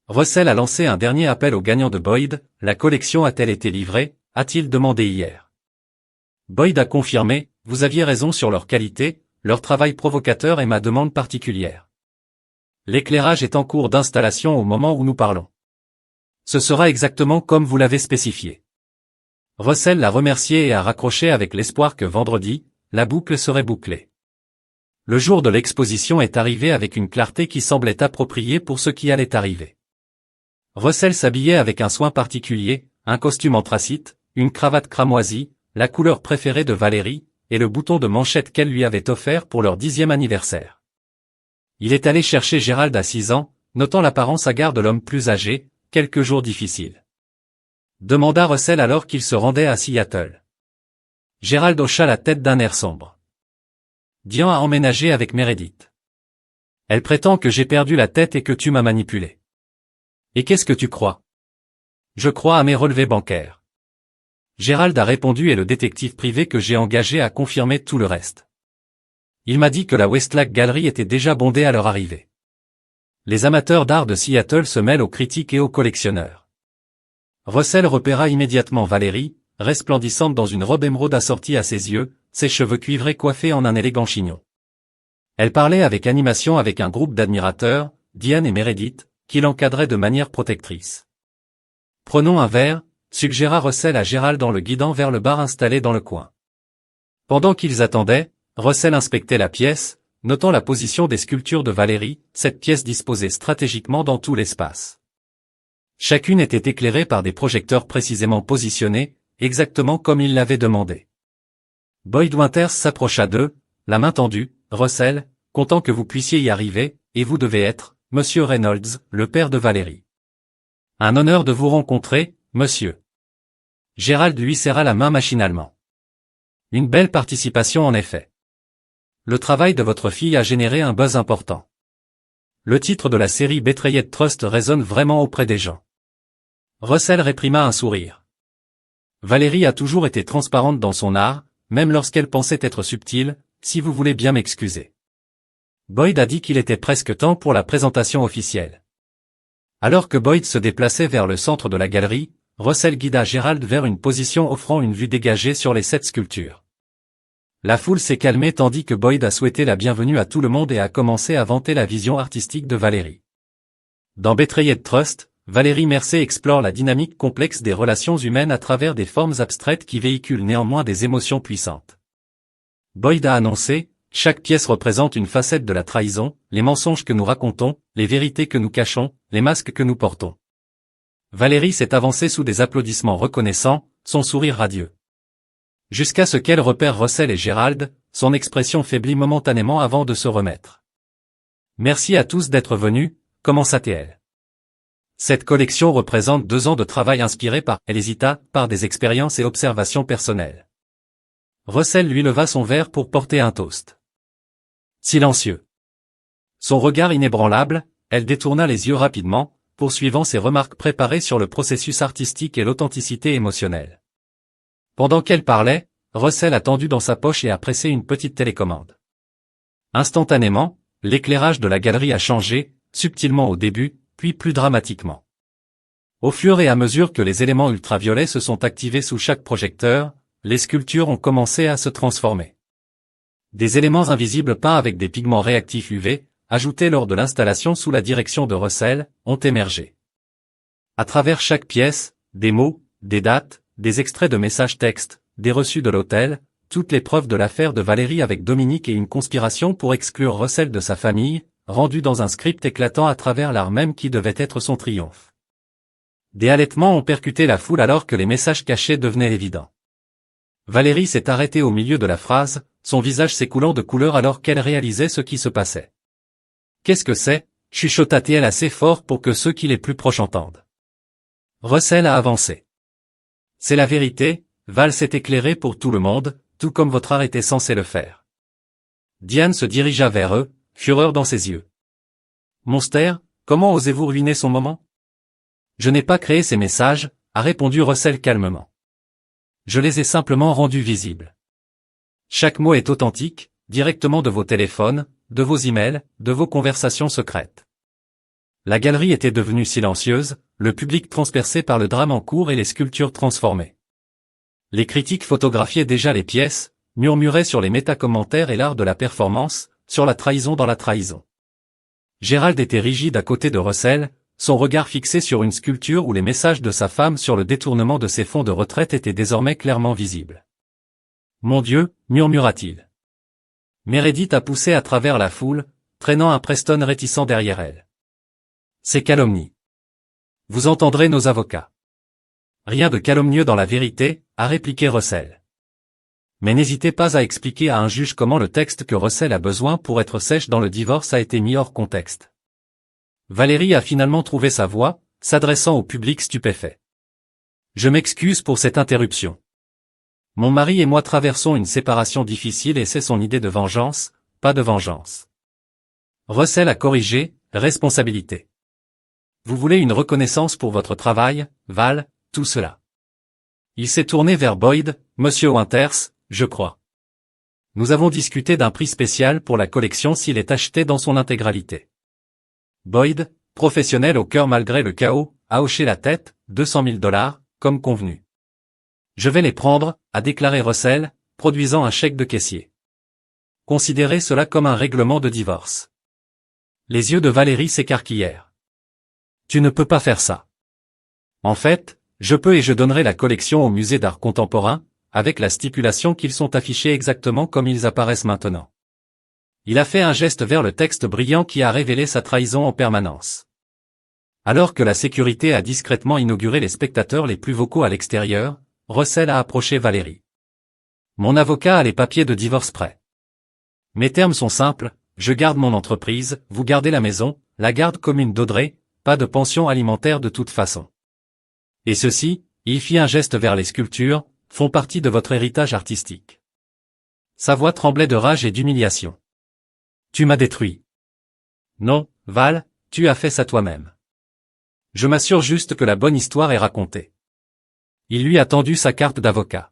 Russell a lancé un dernier appel aux gagnants de Boyd, la collection a-t-elle été livrée, a-t-il demandé hier. Boyd a confirmé, vous aviez raison sur leur qualité, leur travail provocateur et ma demande particulière. L'éclairage est en cours d'installation au moment où nous parlons. Ce sera exactement comme vous l'avez spécifié. Russell l'a remercié et a raccroché avec l'espoir que vendredi, la boucle serait bouclée. Le jour de l'exposition est arrivé avec une clarté qui semblait appropriée pour ce qui allait arriver. Russell s'habillait avec un soin particulier, un costume anthracite, une cravate cramoisie, la couleur préférée de Valérie, et le bouton de manchette qu'elle lui avait offert pour leur 10e anniversaire. Il est allé chercher Gérald à 6 ans, notant l'apparence hagard de l'homme plus âgé, quelques jours difficiles. Demanda Russell alors qu'il se rendait à Seattle. Gérald hocha la tête d'un air sombre. Dian a emménagé avec Meredith. Elle prétend que j'ai perdu la tête et que tu m'as manipulé. Et qu'est-ce que tu crois? Je crois à mes relevés bancaires. Gérald a répondu et le détective privé que j'ai engagé a confirmé tout le reste. Il m'a dit que la Westlake Gallery était déjà bondée à leur arrivée. Les amateurs d'art de Seattle se mêlent aux critiques et aux collectionneurs. Russell repéra immédiatement Valérie, resplendissante dans une robe émeraude assortie à ses yeux, ses cheveux cuivrés coiffés en un élégant chignon. Elle parlait avec animation avec un groupe d'admirateurs, Diane et Meredith, qui l'encadraient de manière protectrice. Prenons un verre, suggéra Russell à Gérald en le guidant vers le bar installé dans le coin. Pendant qu'ils attendaient, Russell inspectait la pièce, notant la position des sculptures de Valérie, cette pièce disposée stratégiquement dans tout l'espace. Chacune était éclairée par des projecteurs précisément positionnés, exactement comme il l'avait demandé. Boyd Winters s'approcha d'eux, la main tendue. Russell, content que vous puissiez y arriver, et vous devez être, Monsieur Reynolds, le père de Valérie. Un honneur de vous rencontrer, monsieur. Gérald lui serra la main machinalement. Une belle participation en effet. Le travail de votre fille a généré un buzz important. Le titre de la série Betrayed Trust résonne vraiment auprès des gens. Russell réprima un sourire. Valérie a toujours été transparente dans son art, même lorsqu'elle pensait être subtile, si vous voulez bien m'excuser. Boyd a dit qu'il était presque temps pour la présentation officielle. Alors que Boyd se déplaçait vers le centre de la galerie, Russell guida Gérald vers une position offrant une vue dégagée sur les 7 sculptures. La foule s'est calmée tandis que Boyd a souhaité la bienvenue à tout le monde et a commencé à vanter la vision artistique de Valérie. Dans Betrayed Trust, Valérie Mercer explore la dynamique complexe des relations humaines à travers des formes abstraites qui véhiculent néanmoins des émotions puissantes. Boyd a annoncé, chaque pièce représente une facette de la trahison, les mensonges que nous racontons, les vérités que nous cachons, les masques que nous portons. Valérie s'est avancée sous des applaudissements reconnaissants, son sourire radieux. Jusqu'à ce qu'elle repère Russell et Gérald, son expression faiblit momentanément avant de se remettre. Merci à tous d'être venus, commença-t-elle. Cette collection représente 2 ans de travail inspiré par, elle hésita, par des expériences et observations personnelles. Russell lui leva son verre pour porter un toast. Silencieux. Son regard inébranlable, elle détourna les yeux rapidement, poursuivant ses remarques préparées sur le processus artistique et l'authenticité émotionnelle. Pendant qu'elle parlait, Russell a tendu dans sa poche et a pressé une petite télécommande. Instantanément, l'éclairage de la galerie a changé, subtilement au début, puis plus dramatiquement. Au fur et à mesure que les éléments ultraviolets se sont activés sous chaque projecteur, les sculptures ont commencé à se transformer. Des éléments invisibles peints avec des pigments réactifs UV, ajoutés lors de l'installation sous la direction de Russell, ont émergé. À travers chaque pièce, des mots, des dates, des extraits de messages textes, des reçus de l'hôtel, toutes les preuves de l'affaire de Valérie avec Dominique et une conspiration pour exclure Russell de sa famille, rendue dans un script éclatant à travers l'art même qui devait être son triomphe. Des halètements ont percuté la foule alors que les messages cachés devenaient évidents. Valérie s'est arrêtée au milieu de la phrase, son visage s'écoulant de couleur alors qu'elle réalisait ce qui se passait. Qu'est-ce que c'est, chuchota-t-elle assez fort pour que ceux qui les plus proches entendent. Russell a avancé. C'est la vérité, Val s'est éclairé pour tout le monde, tout comme votre art était censé le faire. Diane se dirigea vers eux, fureur dans ses yeux. Monster, comment osez-vous ruiner son moment? Je n'ai pas créé ces messages, a répondu Russell calmement. Je les ai simplement rendus visibles. Chaque mot est authentique, directement de vos téléphones, de vos emails, de vos conversations secrètes. La galerie était devenue silencieuse, le public transpercé par le drame en cours et les sculptures transformées. Les critiques photographiaient déjà les pièces, murmuraient sur les métacommentaires et l'art de la performance, sur la trahison dans la trahison. Gérald était rigide à côté de Russell, son regard fixé sur une sculpture où les messages de sa femme sur le détournement de ses fonds de retraite étaient désormais clairement visibles. « Mon Dieu » murmura-t-il. Meredith a poussé à travers la foule, traînant un Preston réticent derrière elle. « C'est calomnie. Vous entendrez nos avocats. » Rien de calomnieux dans la vérité, a répliqué Russell. Mais n'hésitez pas à expliquer à un juge comment le texte que Russell a besoin pour être sèche dans le divorce a été mis hors contexte. Valérie a finalement trouvé sa voix, s'adressant au public stupéfait. Je m'excuse pour cette interruption. Mon mari et moi traversons une séparation difficile et c'est son idée de vengeance, pas de vengeance. Russell a corrigé, responsabilité. Vous voulez une reconnaissance pour votre travail, Val, tout cela. Il s'est tourné vers Boyd, Monsieur Winters, je crois. Nous avons discuté d'un prix spécial pour la collection s'il est acheté dans son intégralité. Boyd, professionnel au cœur malgré le chaos, a hoché la tête, 200 000 $, comme convenu. Je vais les prendre, a déclaré Russell, produisant un chèque de caissier. Considérez cela comme un règlement de divorce. Les yeux de Valérie s'écarquillèrent. Tu ne peux pas faire ça. En fait, je peux et je donnerai la collection au musée d'art contemporain, avec la stipulation qu'ils sont affichés exactement comme ils apparaissent maintenant. Il a fait un geste vers le texte brillant qui a révélé sa trahison en permanence. Alors que la sécurité a discrètement inauguré les spectateurs les plus vocaux à l'extérieur, Russell a approché Valérie. Mon avocat a les papiers de divorce prêts. Mes termes sont simples, je garde mon entreprise, vous gardez la maison, la garde commune d'Audrey, pas de pension alimentaire de toute façon. Et ceci, il fit un geste vers les sculptures, font partie de votre héritage artistique. Sa voix tremblait de rage et d'humiliation. Tu m'as détruit. Non, Val, tu as fait ça toi-même. Je m'assure juste que la bonne histoire est racontée. Il lui a tendu sa carte d'avocat.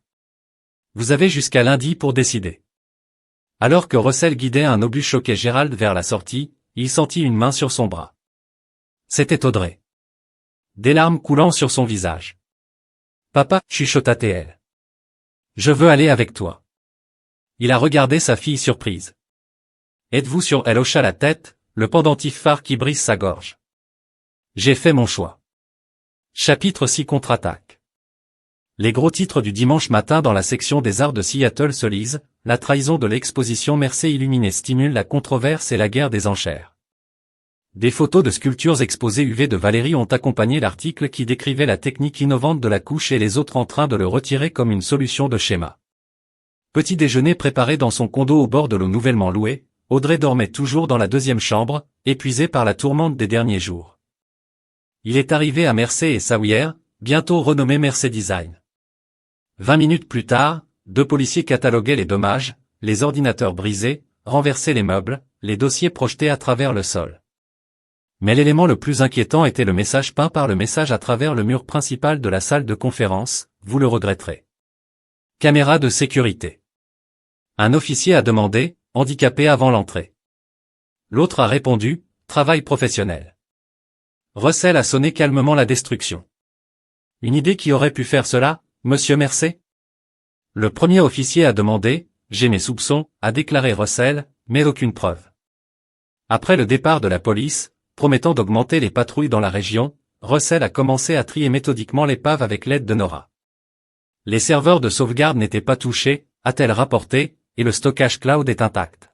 Vous avez jusqu'à lundi pour décider. Alors que Russell guidait un obus choqué Gérald vers la sortie, il sentit une main sur son bras. C'était Audrey. Des larmes coulant sur son visage. Papa, chuchota-t-elle. Je veux aller avec toi. Il a regardé sa fille surprise. Êtes-vous sûre? Elle hocha la tête, le pendentif phare qui brise sa gorge. J'ai fait mon choix. Chapitre 6 contre-attaque. Les gros titres du dimanche matin dans la section des arts de Seattle se lisent, la trahison de l'exposition Mercé illuminée stimule la controverse et la guerre des enchères. Des photos de sculptures exposées UV de Valérie ont accompagné l'article qui décrivait la technique innovante de la couche et les autres en train de le retirer comme une solution de schéma. Petit déjeuner préparé dans son condo au bord de l'eau nouvellement loué, Audrey dormait toujours dans la deuxième chambre, épuisée par la tourmente des derniers jours. Il est arrivé à Mercé et Sawyer, bientôt renommé Mercé Design. 20 minutes plus tard, 2 policiers cataloguaient les dommages, les ordinateurs brisés, renversaient les meubles, les dossiers projetés à travers le sol. Mais l'élément le plus inquiétant était le message peint par le message à travers le mur principal de la salle de conférence, vous le regretterez. Caméra de sécurité. Un officier a demandé, handicapé avant l'entrée. L'autre a répondu, travail professionnel. Russell a sonné calmement la destruction. Une idée qui aurait pu faire cela, monsieur Mercé? Le premier officier a demandé, j'ai mes soupçons, a déclaré Russell, mais aucune preuve. Après le départ de la police, promettant d'augmenter les patrouilles dans la région, Russell a commencé à trier méthodiquement l'épave avec l'aide de Nora. Les serveurs de sauvegarde n'étaient pas touchés, a-t-elle rapporté, et le stockage cloud est intact.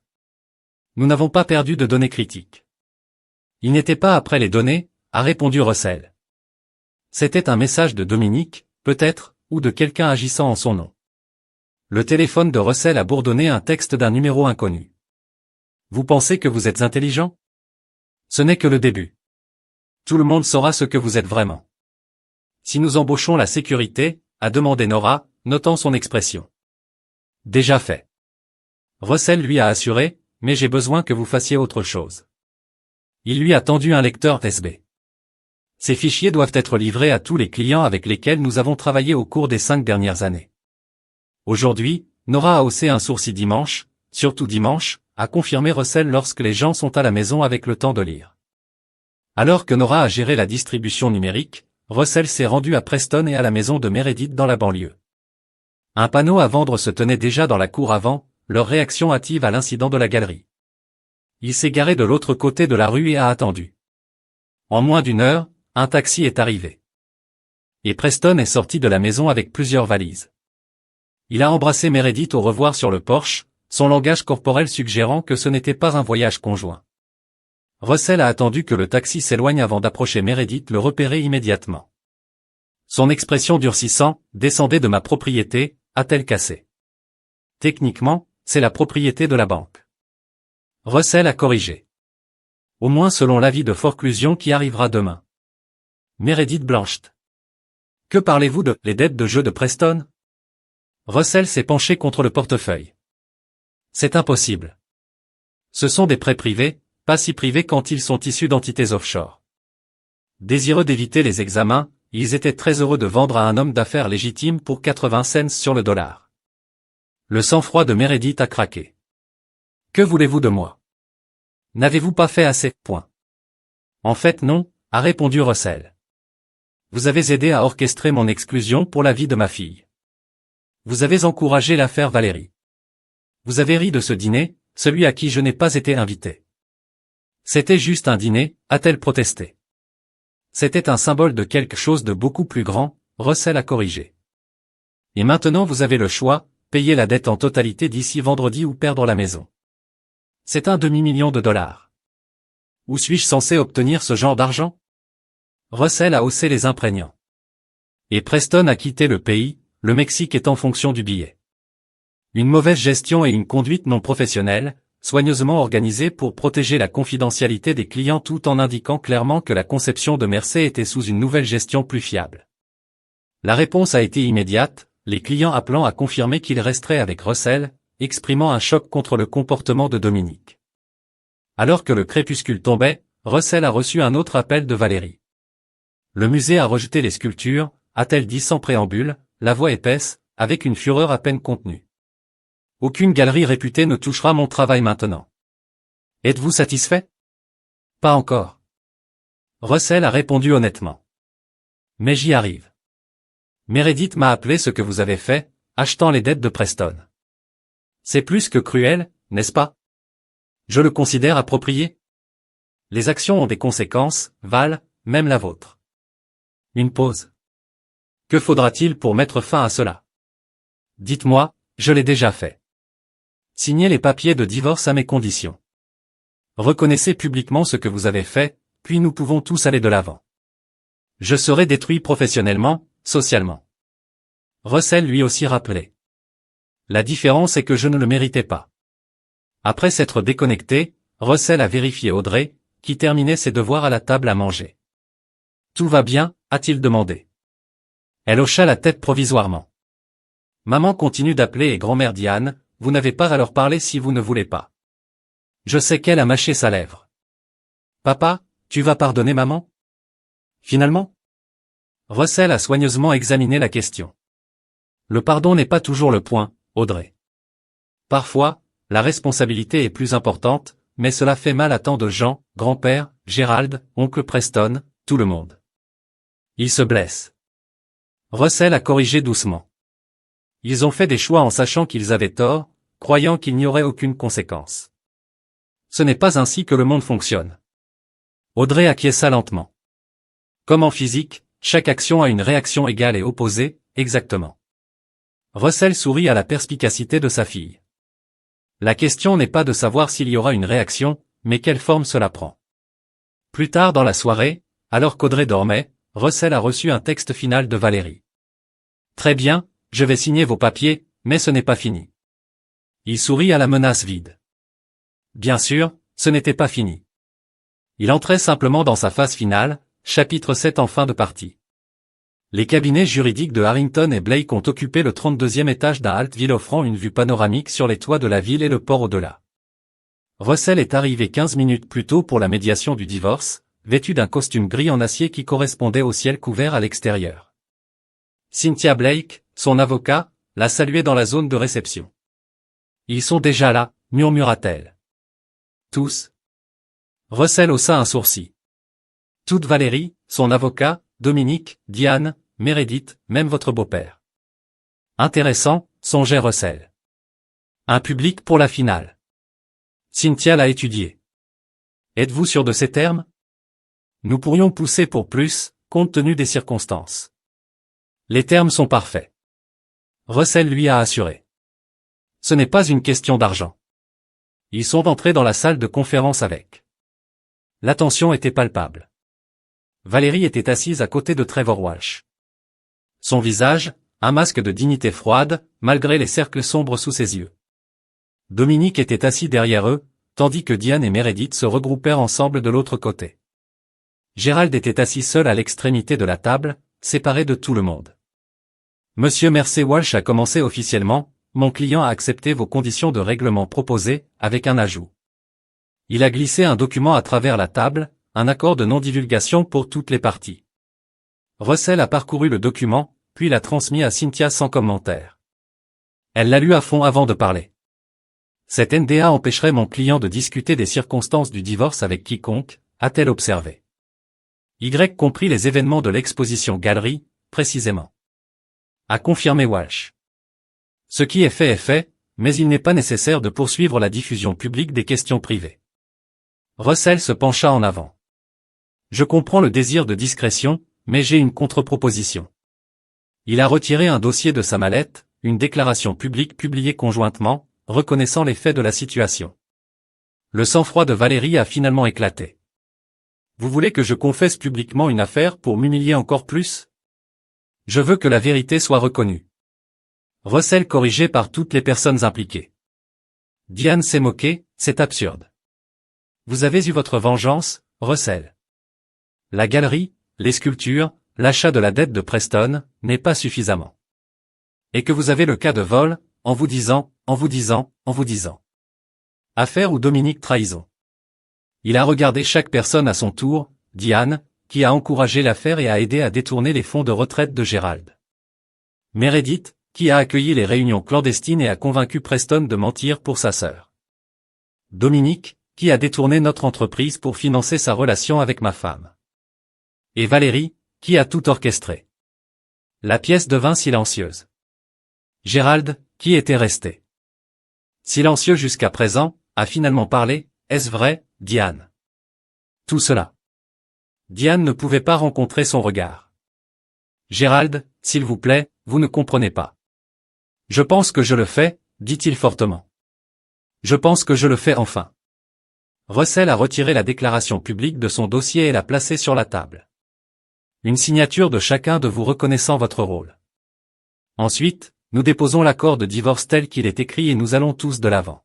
Nous n'avons pas perdu de données critiques. Il n'était pas après les données, a répondu Russell. C'était un message de Dominique, peut-être, ou de quelqu'un agissant en son nom. Le téléphone de Russell a bourdonné un texte d'un numéro inconnu. Vous pensez que vous êtes intelligent? Ce n'est que le début. Tout le monde saura ce que vous êtes vraiment. Si nous embauchons la sécurité, a demandé Nora, notant son expression. Déjà fait. Russell lui a assuré, mais j'ai besoin que vous fassiez autre chose. Il lui a tendu un lecteur USB. Ces fichiers doivent être livrés à tous les clients avec lesquels nous avons travaillé au cours des 5 dernières années. Aujourd'hui, Nora a haussé un sourcil dimanche, surtout dimanche, a confirmé Russell lorsque les gens sont à la maison avec le temps de lire. Alors que Nora a géré la distribution numérique, Russell s'est rendu à Preston et à la maison de Meredith dans la banlieue. Un panneau à vendre se tenait déjà dans la cour avant, leur réaction hâtive à l'incident de la galerie. Il s'est garé de l'autre côté de la rue et a attendu. En moins d'une heure, un taxi est arrivé. Et Preston est sorti de la maison avec plusieurs valises. Il a embrassé Meredith au revoir sur le porche, son langage corporel suggérant que ce n'était pas un voyage conjoint. Russell a attendu que le taxi s'éloigne avant d'approcher Meredith le repérer immédiatement. Son expression durcissant, « Descendez de ma propriété », a-t-elle cassé. Techniquement, c'est la propriété de la banque. Russell a corrigé. Au moins selon l'avis de forclusion qui arrivera demain. Meredith blanched. Que parlez-vous de « les dettes de jeu de Preston » Russell s'est penché contre le portefeuille. C'est impossible. Ce sont des prêts privés, pas si privés quand ils sont issus d'entités offshore. Désireux d'éviter les examens, ils étaient très heureux de vendre à un homme d'affaires légitime pour 80 cents sur le dollar. Le sang-froid de Meredith a craqué. Que voulez-vous de moi? N'avez-vous pas fait assez? Point. En fait non, a répondu Russell. Vous avez aidé à orchestrer mon exclusion pour la vie de ma fille. Vous avez encouragé l'affaire Valérie. Vous avez ri de ce dîner, celui à qui je n'ai pas été invité. C'était juste un dîner, a-t-elle protesté. C'était un symbole de quelque chose de beaucoup plus grand, Russell a corrigé. Et maintenant vous avez le choix, payer la dette en totalité d'ici vendredi ou perdre la maison. C'est un demi-million de dollars. Où suis-je censé obtenir ce genre d'argent? Russell a haussé les imprégnants. Et Preston a quitté le pays, le Mexique est en fonction du billet. Une mauvaise gestion et une conduite non professionnelle, soigneusement organisée pour protéger la confidentialité des clients tout en indiquant clairement que la conception de Mercer était sous une nouvelle gestion plus fiable. La réponse a été immédiate, les clients appelant à confirmer qu'ils resteraient avec Russell, exprimant un choc contre le comportement de Dominique. Alors que le crépuscule tombait, Russell a reçu un autre appel de Valérie. Le musée a rejeté les sculptures, a-t-elle dit sans préambule, la voix épaisse, avec une fureur à peine contenue. Aucune galerie réputée ne touchera mon travail maintenant. Êtes-vous satisfait? Pas encore. Russell a répondu honnêtement. Mais j'y arrive. Meredith m'a appelé ce que vous avez fait, achetant les dettes de Preston. C'est plus que cruel, n'est-ce pas? Je le considère approprié. Les actions ont des conséquences, Val, même la vôtre. Une pause. Que faudra-t-il pour mettre fin à cela? Dites-moi, je l'ai déjà fait. Signez les papiers de divorce à mes conditions. Reconnaissez publiquement ce que vous avez fait, puis nous pouvons tous aller de l'avant. Je serai détruit professionnellement, socialement. Russell lui aussi rappelait. La différence est que je ne le méritais pas. Après s'être déconnecté, Russell a vérifié Audrey, qui terminait ses devoirs à la table à manger. Tout va bien, a-t-il demandé. Elle hocha la tête provisoirement. Maman continue d'appeler et grand-mère Diane, vous n'avez pas à leur parler si vous ne voulez pas. Je sais qu'elle a mâché sa lèvre. Papa, tu vas pardonner maman? Finalement? Russell a soigneusement examiné la question. Le pardon n'est pas toujours le point, Audrey. Parfois, la responsabilité est plus importante, mais cela fait mal à tant de gens, grand-père, Gérald, oncle Preston, tout le monde. Ils se blessent. Russell a corrigé doucement. Ils ont fait des choix en sachant qu'ils avaient tort, croyant qu'il n'y aurait aucune conséquence. Ce n'est pas ainsi que le monde fonctionne. Audrey acquiesça lentement. Comme en physique, chaque action a une réaction égale et opposée, exactement. Russell sourit à la perspicacité de sa fille. La question n'est pas de savoir s'il y aura une réaction, mais quelle forme cela prend. Plus tard dans la soirée, alors qu'Audrey dormait, Russell a reçu un texte final de Valérie. Très bien, je vais signer vos papiers, mais ce n'est pas fini. Il sourit à la menace vide. Bien sûr, ce n'était pas fini. Il entrait simplement dans sa phase finale, chapitre 7 en fin de partie. Les cabinets juridiques de Harrington et Blake ont occupé le 32e étage d'un Altville offrant une vue panoramique sur les toits de la ville et le port au-delà. Russell est arrivé 15 minutes plus tôt pour la médiation du divorce, vêtu d'un costume gris en acier qui correspondait au ciel couvert à l'extérieur. Cynthia Blake, son avocat, l'a salué dans la zone de réception. « Ils sont déjà là », murmura-t-elle. « Tous ?» Russell haussa un sourcil. « Toute Valérie, son avocat, Dominique, Diane, Meredith, même votre beau-père. » Intéressant, songeait Russell. Un public pour la finale. Cynthia l'a étudié. Êtes-vous sûr de ces termes? Nous pourrions pousser pour plus, compte tenu des circonstances. Les termes sont parfaits. Russell lui a assuré. Ce n'est pas une question d'argent. Ils sont entrés dans la salle de conférence avec. L'attention était palpable. Valérie était assise à côté de Trevor Walsh. Son visage, un masque de dignité froide, malgré les cercles sombres sous ses yeux. Dominique était assis derrière eux, tandis que Diane et Meredith se regroupèrent ensemble de l'autre côté. Gérald était assis seul à l'extrémité de la table, séparé de tout le monde. Monsieur Mercer Walsh a commencé officiellement, mon client a accepté vos conditions de règlement proposées, avec un ajout. Il a glissé un document à travers la table, un accord de non-divulgation pour toutes les parties. Russell a parcouru le document, puis l'a transmis à Cynthia sans commentaire. Elle l'a lu à fond avant de parler. Cet NDA empêcherait mon client de discuter des circonstances du divorce avec quiconque, a-t-elle observé. Y compris les événements de l'exposition galerie, précisément. A confirmé Walsh. Ce qui est fait, mais il n'est pas nécessaire de poursuivre la diffusion publique des questions privées. Russell se pencha en avant. Je comprends le désir de discrétion, mais j'ai une contre-proposition. Il a retiré un dossier de sa mallette, une déclaration publique publiée conjointement, reconnaissant les faits de la situation. Le sang-froid de Valérie a finalement éclaté. Vous voulez que je confesse publiquement une affaire pour m'humilier encore plus? Je veux que la vérité soit reconnue. Russell corrigé par toutes les personnes impliquées. Diane s'est moquée, c'est absurde. Vous avez eu votre vengeance, Russell. La galerie, les sculptures, l'achat de la dette de Preston, n'est pas suffisamment. Et que vous avez le cas de vol, en vous disant. Affaire ou Dominique trahison. Il a regardé chaque personne à son tour, Diane, qui a encouragé l'affaire et a aidé à détourner les fonds de retraite de Gérald. Meredith, qui a accueilli les réunions clandestines et a convaincu Preston de mentir pour sa sœur. Dominique, qui a détourné notre entreprise pour financer sa relation avec ma femme. Et Valérie, qui a tout orchestré. La pièce devint silencieuse. Gérald, qui était resté silencieux jusqu'à présent, a finalement parlé. Est-ce vrai, Diane? Tout cela. Diane ne pouvait pas rencontrer son regard. Gérald, s'il vous plaît, vous ne comprenez pas. Je pense que je le fais, dit-il fortement. Je pense que je le fais enfin. Russell a retiré la déclaration publique de son dossier et l'a placée sur la table. Une signature de chacun de vous reconnaissant votre rôle. Ensuite, nous déposons l'accord de divorce tel qu'il est écrit et nous allons tous de l'avant.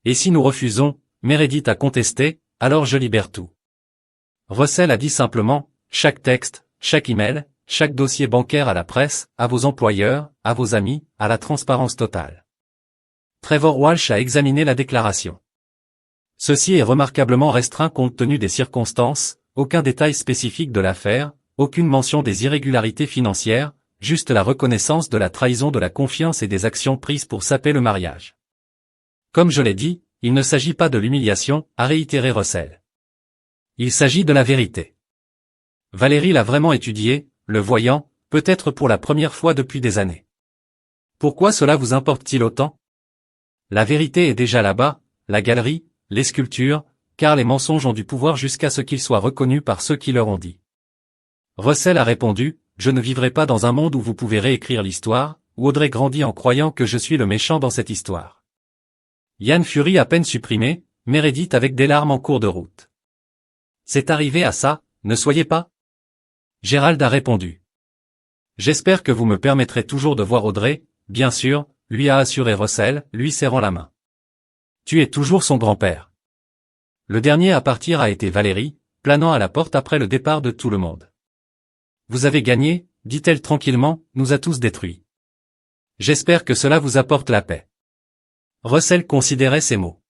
Et si nous refusons, Meredith a contesté, alors je libère tout. Russell a dit simplement, chaque texte, chaque email, chaque dossier bancaire à la presse, à vos employeurs, à vos amis, à la transparence totale. Trevor Walsh a examiné la déclaration. Ceci est remarquablement restreint compte tenu des circonstances, aucun détail spécifique de l'affaire, aucune mention des irrégularités financières, juste la reconnaissance de la trahison de la confiance et des actions prises pour saper le mariage. Comme je l'ai dit, il ne s'agit pas de l'humiliation, a réitéré Russell. Il s'agit de la vérité. Valérie l'a vraiment étudié, le voyant, peut-être pour la première fois depuis des années. Pourquoi cela vous importe-t-il autant? La vérité est déjà là-bas, la galerie, les sculptures, car les mensonges ont du pouvoir jusqu'à ce qu'ils soient reconnus par ceux qui leur ont dit. Russell a répondu, je ne vivrai pas dans un monde où vous pouvez réécrire l'histoire, où Audrey grandit en croyant que je suis le méchant dans cette histoire. Yann Fury à peine supprimé, Meredith avec des larmes en cours de route. C'est arrivé à ça, ne soyez pas? Gérald a répondu. J'espère que vous me permettrez toujours de voir Audrey, bien sûr, lui a assuré Russell, lui serrant la main. Tu es toujours son grand-père. Le dernier à partir a été Valérie, planant à la porte après le départ de tout le monde. Vous avez gagné, dit-elle tranquillement, nous a tous détruits. J'espère que cela vous apporte la paix. Russell considérait ces mots.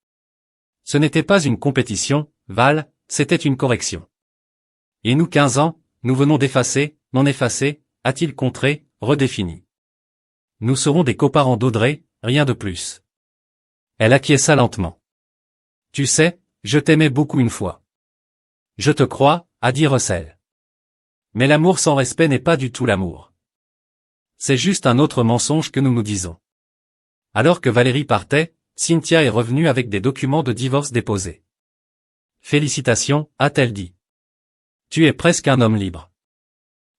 Ce n'était pas une compétition, Val, c'était une correction. Et nous 15 ans, nous venons d'effacer, non effacer, a-t-il contré, redéfini. Nous serons des coparents d'Audrey, rien de plus. Elle acquiesça lentement. Tu sais, je t'aimais beaucoup une fois. Je te crois, a dit Russell. Mais l'amour sans respect n'est pas du tout l'amour. C'est juste un autre mensonge que nous nous disons. Alors que Valérie partait, Cynthia est revenue avec des documents de divorce déposés. Félicitations, a-t-elle dit. Tu es presque un homme libre.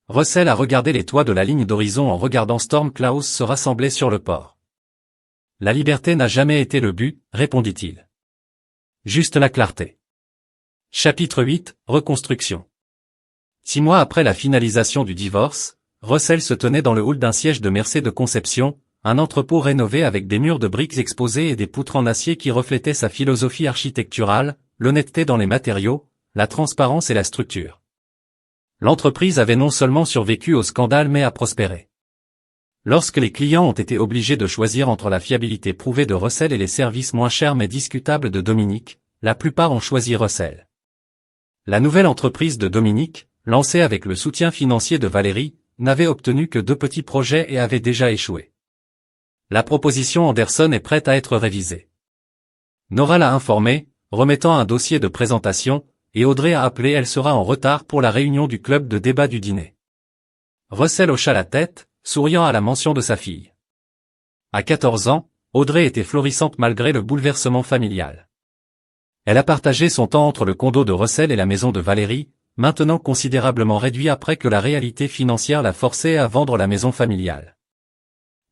Russell a regardé les toits de la ligne d'horizon en regardant Storm Clouds se rassembler sur le port. La liberté n'a jamais été le but, répondit-il. Juste la clarté. Chapitre 8, Reconstruction. 6 mois après la finalisation du divorce, Russell se tenait dans le hall d'un siège de Mercé de conception, un entrepôt rénové avec des murs de briques exposés et des poutres en acier qui reflétaient sa philosophie architecturale, l'honnêteté dans les matériaux, la transparence et la structure. L'entreprise avait non seulement survécu au scandale mais a prospéré. Lorsque les clients ont été obligés de choisir entre la fiabilité prouvée de Russell et les services moins chers mais discutables de Dominique, la plupart ont choisi Russell. La nouvelle entreprise de Dominique, lancée avec le soutien financier de Valérie, n'avait obtenu que 2 petits projets et avait déjà échoué. La proposition Anderson est prête à être révisée. Nora l'a informé, remettant un dossier de présentation, et Audrey a appelé, elle sera en retard pour la réunion du club de débat du dîner. Russell hocha la tête, souriant à la mention de sa fille. À 14 ans, Audrey était florissante malgré le bouleversement familial. Elle a partagé son temps entre le condo de Russell et la maison de Valérie, maintenant considérablement réduit après que la réalité financière l'a forcée à vendre la maison familiale.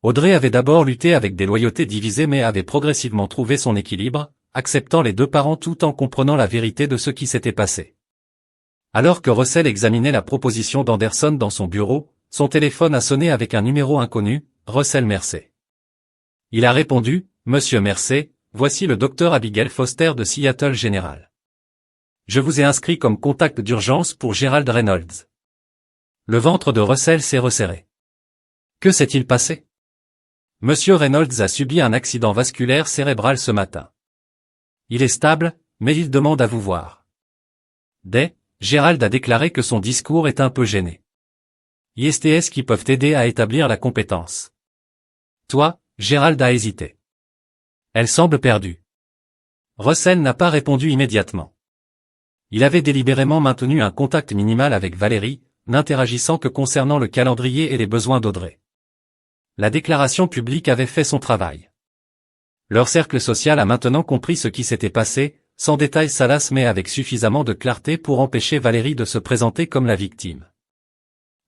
Audrey avait d'abord lutté avec des loyautés divisées mais avait progressivement trouvé son équilibre, acceptant les 2 parents tout en comprenant la vérité de ce qui s'était passé. Alors que Russell examinait la proposition d'Anderson dans son bureau, son téléphone a sonné avec un numéro inconnu, Russell Mercé. Il a répondu, « Monsieur Mercé, voici le docteur Abigail Foster de Seattle General. Je vous ai inscrit comme contact d'urgence pour Gerald Reynolds. » Le ventre de Russell s'est resserré. Que s'est-il passé? Monsieur Reynolds a subi un accident vasculaire cérébral ce matin. Il est stable, mais il demande à vous voir. Gerald a déclaré que son discours est un peu gêné. ISTS qui peuvent aider à établir la compétence. Toi, Gerald a hésité. Elle semble perdue. Russell n'a pas répondu immédiatement. Il avait délibérément maintenu un contact minimal avec Valérie, n'interagissant que concernant le calendrier et les besoins d'Audrey. La déclaration publique avait fait son travail. Leur cercle social a maintenant compris ce qui s'était passé, sans détails salaces mais avec suffisamment de clarté pour empêcher Valérie de se présenter comme la victime.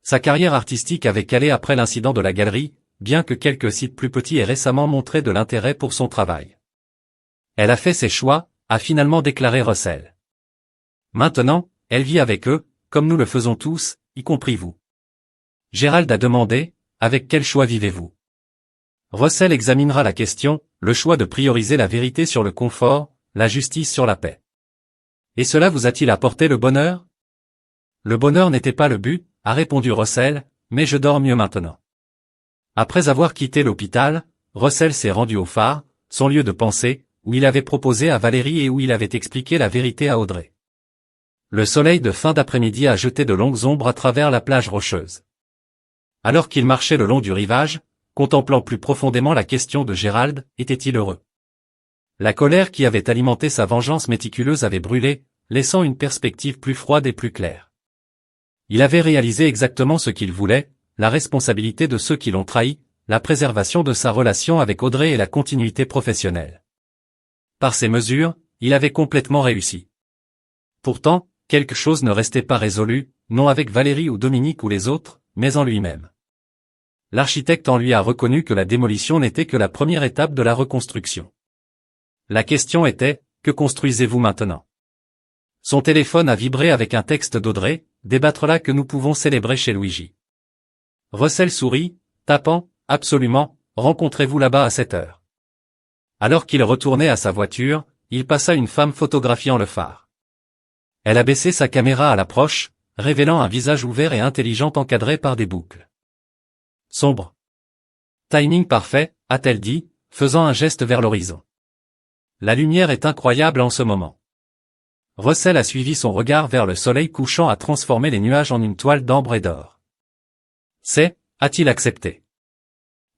Sa carrière artistique avait calé après l'incident de la galerie, bien que quelques sites plus petits aient récemment montré de l'intérêt pour son travail. Elle a fait ses choix, a finalement déclaré Russell. Maintenant, elle vit avec eux, comme nous le faisons tous, y compris vous. Gerald a demandé, avec quel choix vivez-vous? Russell examinera la question, le choix de prioriser la vérité sur le confort, la justice sur la paix. Et cela vous a-t-il apporté le bonheur? Le bonheur n'était pas le but, a répondu Russell, mais je dors mieux maintenant. Après avoir quitté l'hôpital, Russell s'est rendu au phare, son lieu de pensée, où il avait proposé à Valérie et où il avait expliqué la vérité à Audrey. Le soleil de fin d'après-midi a jeté de longues ombres à travers la plage rocheuse. Alors qu'il marchait le long du rivage, contemplant plus profondément la question de Gerald, était-il heureux? La colère qui avait alimenté sa vengeance méticuleuse avait brûlé, laissant une perspective plus froide et plus claire. Il avait réalisé exactement ce qu'il voulait, la responsabilité de ceux qui l'ont trahi, la préservation de sa relation avec Audrey et la continuité professionnelle. Par ces mesures, il avait complètement réussi. Pourtant, quelque chose ne restait pas résolu, non avec Valérie ou Dominique ou les autres, mais en lui-même. L'architecte en lui a reconnu que la démolition n'était que la première étape de la reconstruction. La question était, que construisez-vous maintenant? Son téléphone a vibré avec un texte d'Audrey, débattre là que nous pouvons célébrer chez Luigi. Russell sourit, tapant, absolument, rencontrez-vous là-bas à 7 heures. Alors qu'il retournait à sa voiture, il passa une femme photographiant le phare. Elle a baissé sa caméra à l'approche, révélant un visage ouvert et intelligent encadré par des boucles. Sombre. Timing parfait, a-t-elle dit, faisant un geste vers l'horizon. La lumière est incroyable en ce moment. Russell a suivi son regard vers le soleil couchant à transformer les nuages en une toile d'ambre et d'or. C'est, a-t-il accepté.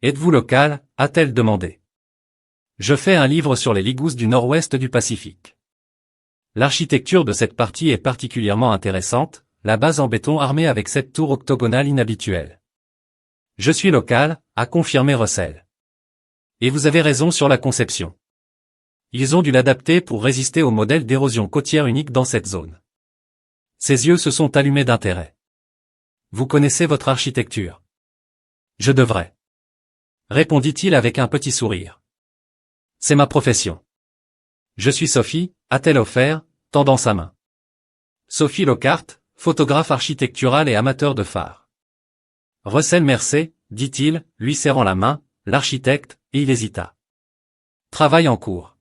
Êtes-vous local, a-t-elle demandé. Je fais un livre sur les Ligous du nord-ouest du Pacifique. L'architecture de cette partie est particulièrement intéressante, la base en béton armée avec cette tour octogonale inhabituelle. Je suis local, a confirmé Russell. Et vous avez raison sur la conception. Ils ont dû l'adapter pour résister au modèle d'érosion côtière unique dans cette zone. Ses yeux se sont allumés d'intérêt. Vous connaissez votre architecture. Je devrais. Répondit-il avec un petit sourire. C'est ma profession. Je suis Sophie, a-t-elle offert, tendant sa main. Sophie Lockhart, photographe architecturale et amateur de phares. Russell Mercé, dit-il, lui serrant la main, l'architecte, et il hésita. Travail en cours.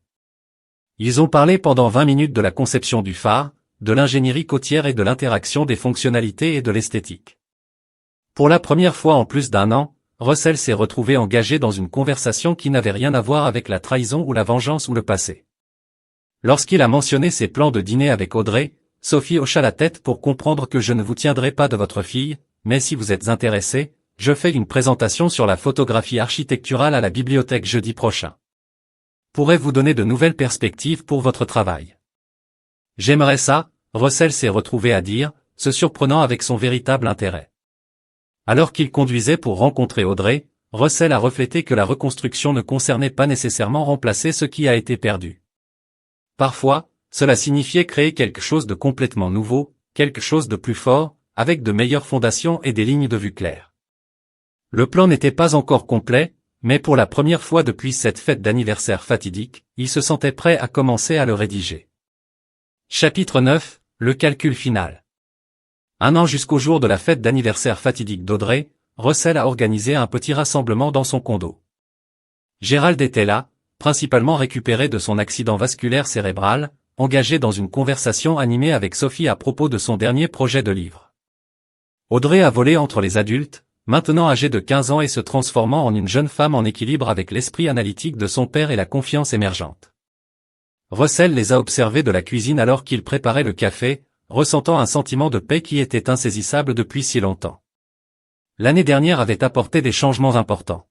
Ils ont parlé pendant 20 minutes de la conception du phare, de l'ingénierie côtière et de l'interaction des fonctionnalités et de l'esthétique. Pour la première fois en plus d'un an, Russell s'est retrouvé engagé dans une conversation qui n'avait rien à voir avec la trahison ou la vengeance ou le passé. Lorsqu'il a mentionné ses plans de dîner avec Audrey, Sophie hocha la tête pour comprendre que je ne vous tiendrai pas de votre fille, mais si vous êtes intéressé, je fais une présentation sur la photographie architecturale à la bibliothèque jeudi prochain. Pourrait vous donner de nouvelles perspectives pour votre travail. J'aimerais ça, Russell s'est retrouvé à dire, se surprenant avec son véritable intérêt. Alors qu'il conduisait pour rencontrer Audrey, Russell a reflété que la reconstruction ne concernait pas nécessairement remplacer ce qui a été perdu. Parfois, cela signifiait créer quelque chose de complètement nouveau, quelque chose de plus fort, avec de meilleures fondations et des lignes de vue claires. Le plan n'était pas encore complet, mais pour la première fois depuis cette fête d'anniversaire fatidique, il se sentait prêt à commencer à le rédiger. Chapitre 9, le calcul final. Un an jusqu'au jour de la fête d'anniversaire fatidique d'Audrey, Russell a organisé un petit rassemblement dans son condo. Gérald était là, principalement récupéré de son accident vasculaire cérébral, engagé dans une conversation animée avec Sophie à propos de son dernier projet de livre. Audrey a volé entre les adultes, maintenant âgée de 15 ans et se transformant en une jeune femme en équilibre avec l'esprit analytique de son père et la confiance émergente. Russell les a observés de la cuisine alors qu'il préparait le café, ressentant un sentiment de paix qui était insaisissable depuis si longtemps. L'année dernière avait apporté des changements importants.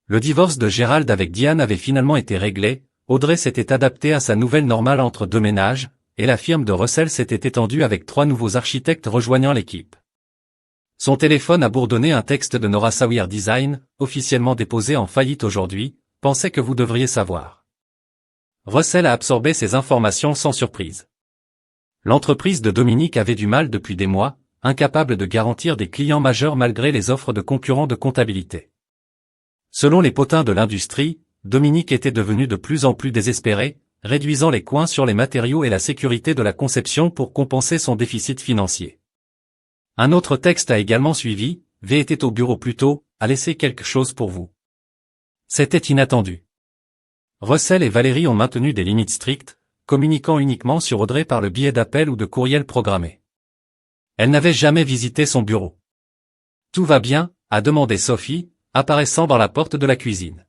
Le divorce de Gérald avec Diane avait finalement été réglé, Audrey s'était adaptée à sa nouvelle normale entre deux ménages, et la firme de Russell s'était étendue avec 3 nouveaux architectes rejoignant l'équipe. Son téléphone a bourdonné un texte de Nora Sawyer Design, officiellement déposé en faillite aujourd'hui, pensait que vous devriez savoir. Russell a absorbé ces informations sans surprise. L'entreprise de Dominique avait du mal depuis des mois, incapable de garantir des clients majeurs malgré les offres de concurrents de comptabilité. Selon les potins de l'industrie, Dominique était devenu de plus en plus désespéré, réduisant les coins sur les matériaux et la sécurité de la conception pour compenser son déficit financier. Un autre texte a également suivi, V était au bureau plus tôt, a laissé quelque chose pour vous. C'était inattendu. Russell et Valérie ont maintenu des limites strictes, communiquant uniquement sur Audrey par le biais d'appels ou de courriels programmés. Elle n'avait jamais visité son bureau. Tout va bien, a demandé Sophie, apparaissant dans la porte de la cuisine.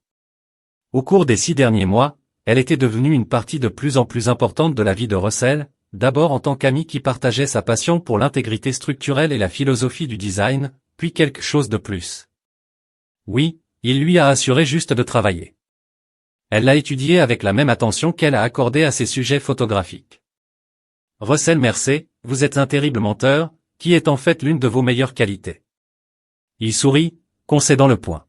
Au cours des 6 derniers mois, elle était devenue une partie de plus en plus importante de la vie de Russell, d'abord en tant qu'ami qui partageait sa passion pour l'intégrité structurelle et la philosophie du design, puis quelque chose de plus. Oui, il lui a assuré juste de travailler. Elle l'a étudié avec la même attention qu'elle a accordée à ses sujets photographiques. Russell Mercé, vous êtes un terrible menteur, qui est en fait l'une de vos meilleures qualités. Il sourit, concédant le point.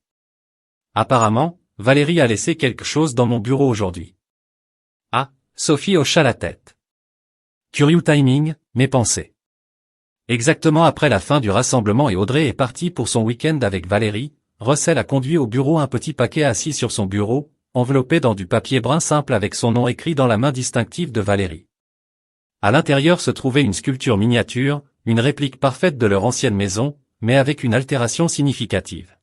Apparemment, Valérie a laissé quelque chose dans mon bureau aujourd'hui. Ah, Sophie hocha la tête. Curieux timing, mes pensées. Exactement après la fin du rassemblement et Audrey est partie pour son week-end avec Valérie, Russell a conduit au bureau un petit paquet assis sur son bureau, enveloppé dans du papier brun simple avec son nom écrit dans la main distinctive de Valérie. À l'intérieur se trouvait une sculpture miniature, une réplique parfaite de leur ancienne maison, mais avec une altération significative.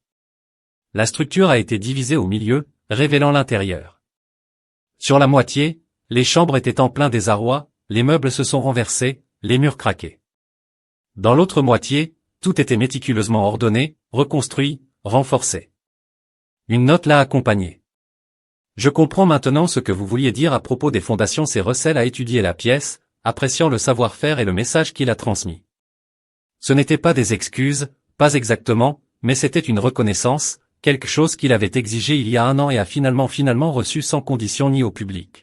La structure a été divisée au milieu, révélant l'intérieur. Sur la moitié, Les chambres étaient en plein désarroi, les meubles se sont renversés, les murs craquaient. Dans l'autre moitié, tout était méticuleusement ordonné, reconstruit, renforcé. Une note l'a accompagné. Je comprends maintenant ce que vous vouliez dire à propos des fondations. C'est Russell a étudié la pièce, appréciant le savoir-faire et le message qu'il a transmis. Ce n'étaient pas des excuses, pas exactement, mais c'était une reconnaissance, quelque chose qu'il avait exigé il y a 1 an et a finalement reçu sans condition ni au public.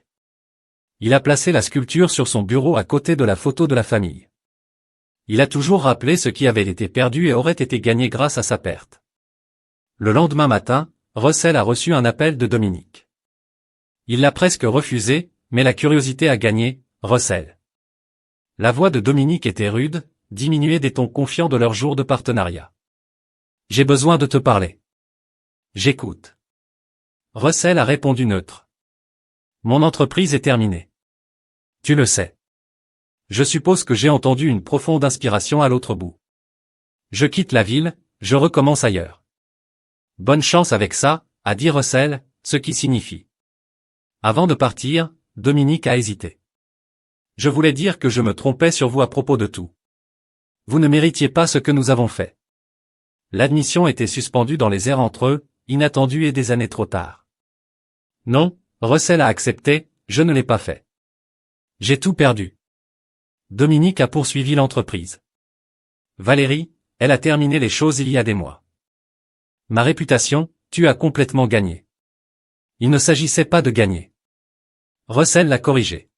Il a placé la sculpture sur son bureau à côté de la photo de la famille. Il a toujours rappelé ce qui avait été perdu et aurait été gagné grâce à sa perte. Le lendemain matin, Russell a reçu un appel de Dominique. Il l'a presque refusé, mais la curiosité a gagné, Russell. La voix de Dominique était rude, diminuée des tons confiants de leur jour de partenariat. J'ai besoin de te parler. J'écoute. Russell a répondu neutre. Mon entreprise est terminée. Tu le sais. Je suppose que j'ai entendu une profonde inspiration à l'autre bout. Je quitte la ville, je recommence ailleurs. Bonne chance avec ça, a dit Russell, ce qui signifie. Avant de partir, Dominique a hésité. Je voulais dire que je me trompais sur vous à propos de tout. Vous ne méritiez pas ce que nous avons fait. L'admission était suspendue dans les airs entre eux, inattendue et des années trop tard. Non, Russell a accepté, je ne l'ai pas fait. J'ai tout perdu. Dominique a poursuivi l'entreprise. Valérie, elle a terminé les choses il y a des mois. Ma réputation, tu as complètement gagné. Il ne s'agissait pas de gagner. Russell l'a corrigé.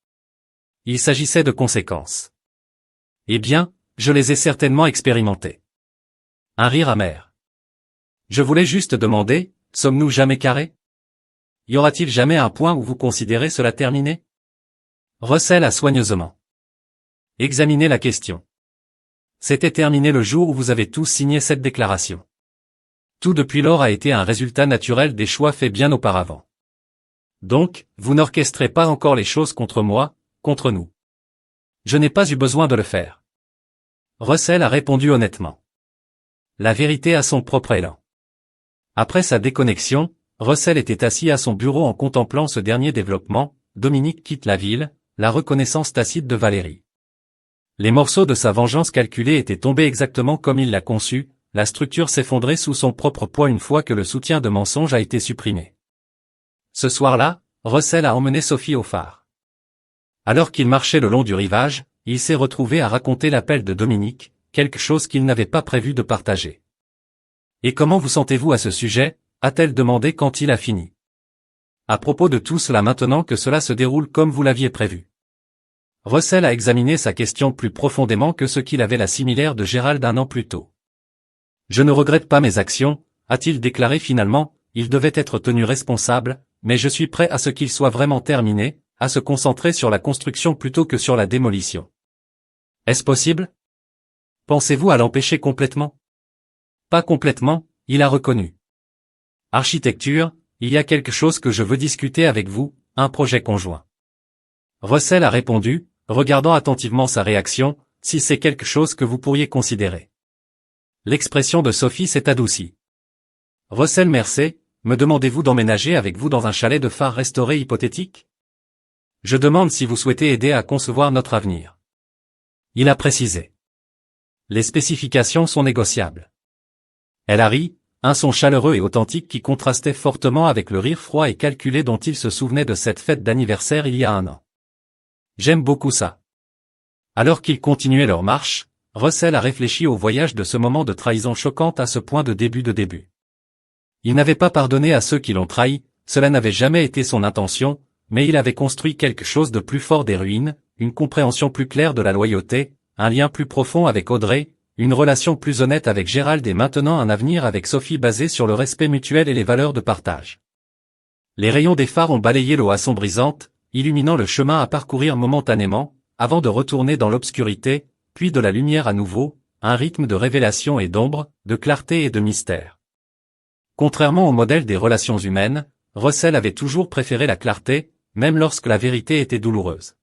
Il s'agissait de conséquences. Eh bien, je les ai certainement expérimentées. Un rire amer. Je voulais juste demander, sommes-nous jamais carrés? Y aura-t-il jamais un point où vous considérez cela terminé? Russell a soigneusement examiné la question. C'était terminé le jour où vous avez tous signé cette déclaration. Tout depuis lors a été un résultat naturel des choix faits bien auparavant. Donc, vous n'orchestrez pas encore les choses contre moi, contre nous. Je n'ai pas eu besoin de le faire. Russell a répondu honnêtement. La vérité a son propre élan. Après sa déconnexion, Russell était assis à son bureau en contemplant ce dernier développement. Dominique quitte la ville, la reconnaissance tacite de Valérie. Les morceaux de sa vengeance calculée étaient tombés exactement comme il l'a conçu, la structure s'effondrait sous son propre poids une fois que le soutien de mensonge a été supprimé. Ce soir-là, Russell a emmené Sophie au phare. Alors qu'il marchait le long du rivage, il s'est retrouvé à raconter l'appel de Dominique, quelque chose qu'il n'avait pas prévu de partager. « Et comment vous sentez-vous à ce sujet ?» a-t-elle demandé quand il a fini. « À propos de tout cela maintenant que cela se déroule comme vous l'aviez prévu. » Russell a examiné sa question plus profondément que ce qu'il avait la similaire de Gérald 1 an plus tôt. « Je ne regrette pas mes actions, a-t-il déclaré finalement, il devait être tenu responsable, mais je suis prêt à ce qu'il soit vraiment terminé, à se concentrer sur la construction plutôt que sur la démolition. Est-ce possible? Pensez-vous à l'empêcher complètement? Pas complètement, il a reconnu. Architecture, il y a quelque chose que je veux discuter avec vous, un projet conjoint. Russell a répondu, regardant attentivement sa réaction, si c'est quelque chose que vous pourriez considérer. L'expression de Sophie s'est adoucie. Russell merci, me demandez-vous d'emménager avec vous dans un chalet de phare restauré hypothétique? Je demande si vous souhaitez aider à concevoir notre avenir. Il a précisé. Les spécifications sont négociables. Elle a ri, un son chaleureux et authentique qui contrastait fortement avec le rire froid et calculé dont il se souvenait de cette fête d'anniversaire il y a 1 an. J'aime beaucoup ça. Alors qu'ils continuaient leur marche, Russell a réfléchi au voyage de ce moment de trahison choquante à ce point de début. Il n'avait pas pardonné à ceux qui l'ont trahi, cela n'avait jamais été son intention, mais il avait construit quelque chose de plus fort des ruines, une compréhension plus claire de la loyauté, un lien plus profond avec Audrey, une relation plus honnête avec Gérald et maintenant un avenir avec Sophie basé sur le respect mutuel et les valeurs de partage. Les rayons des phares ont balayé l'eau assombrisante, illuminant le chemin à parcourir momentanément, avant de retourner dans l'obscurité, puis de la lumière à nouveau, un rythme de révélation et d'ombre, de clarté et de mystère. Contrairement au modèle des relations humaines, Russell avait toujours préféré la clarté, même lorsque la vérité était douloureuse.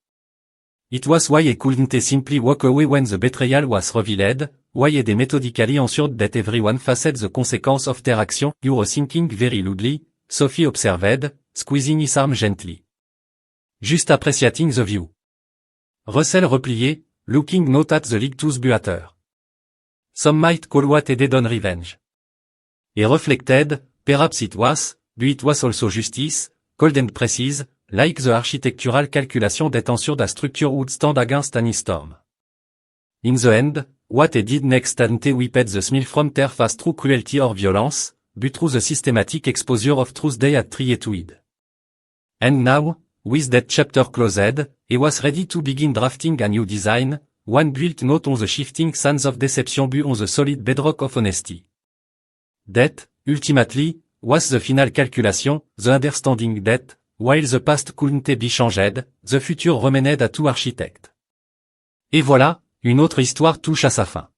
It was why I couldn't simply walk away when the betrayal was revealed, why I methodically ensured that everyone faced the consequence of their action. You were thinking very loudly, Sophie observed, squeezing his arm gently. Just appreciating the view. Russell replié, looking not at the league to's buater. Some might call what he did on revenge. He reflected, perhaps it was, but it was also justice, cold and precise, like the architectural calculation that ensured a structure would stand against any storm. In the end, what he did next ante wiped the smile from their face through cruelty or violence, but through the systematic exposure of truth they had tried to hide. And now, with that chapter closed, he was ready to begin drafting a new design, one built not on the shifting sands of deception but on the solid bedrock of honesty. That, ultimately, was the final calculation, the understanding that, while the past couldn't be changed, the future remained a two architect. Et voilà, une autre histoire touche à sa fin.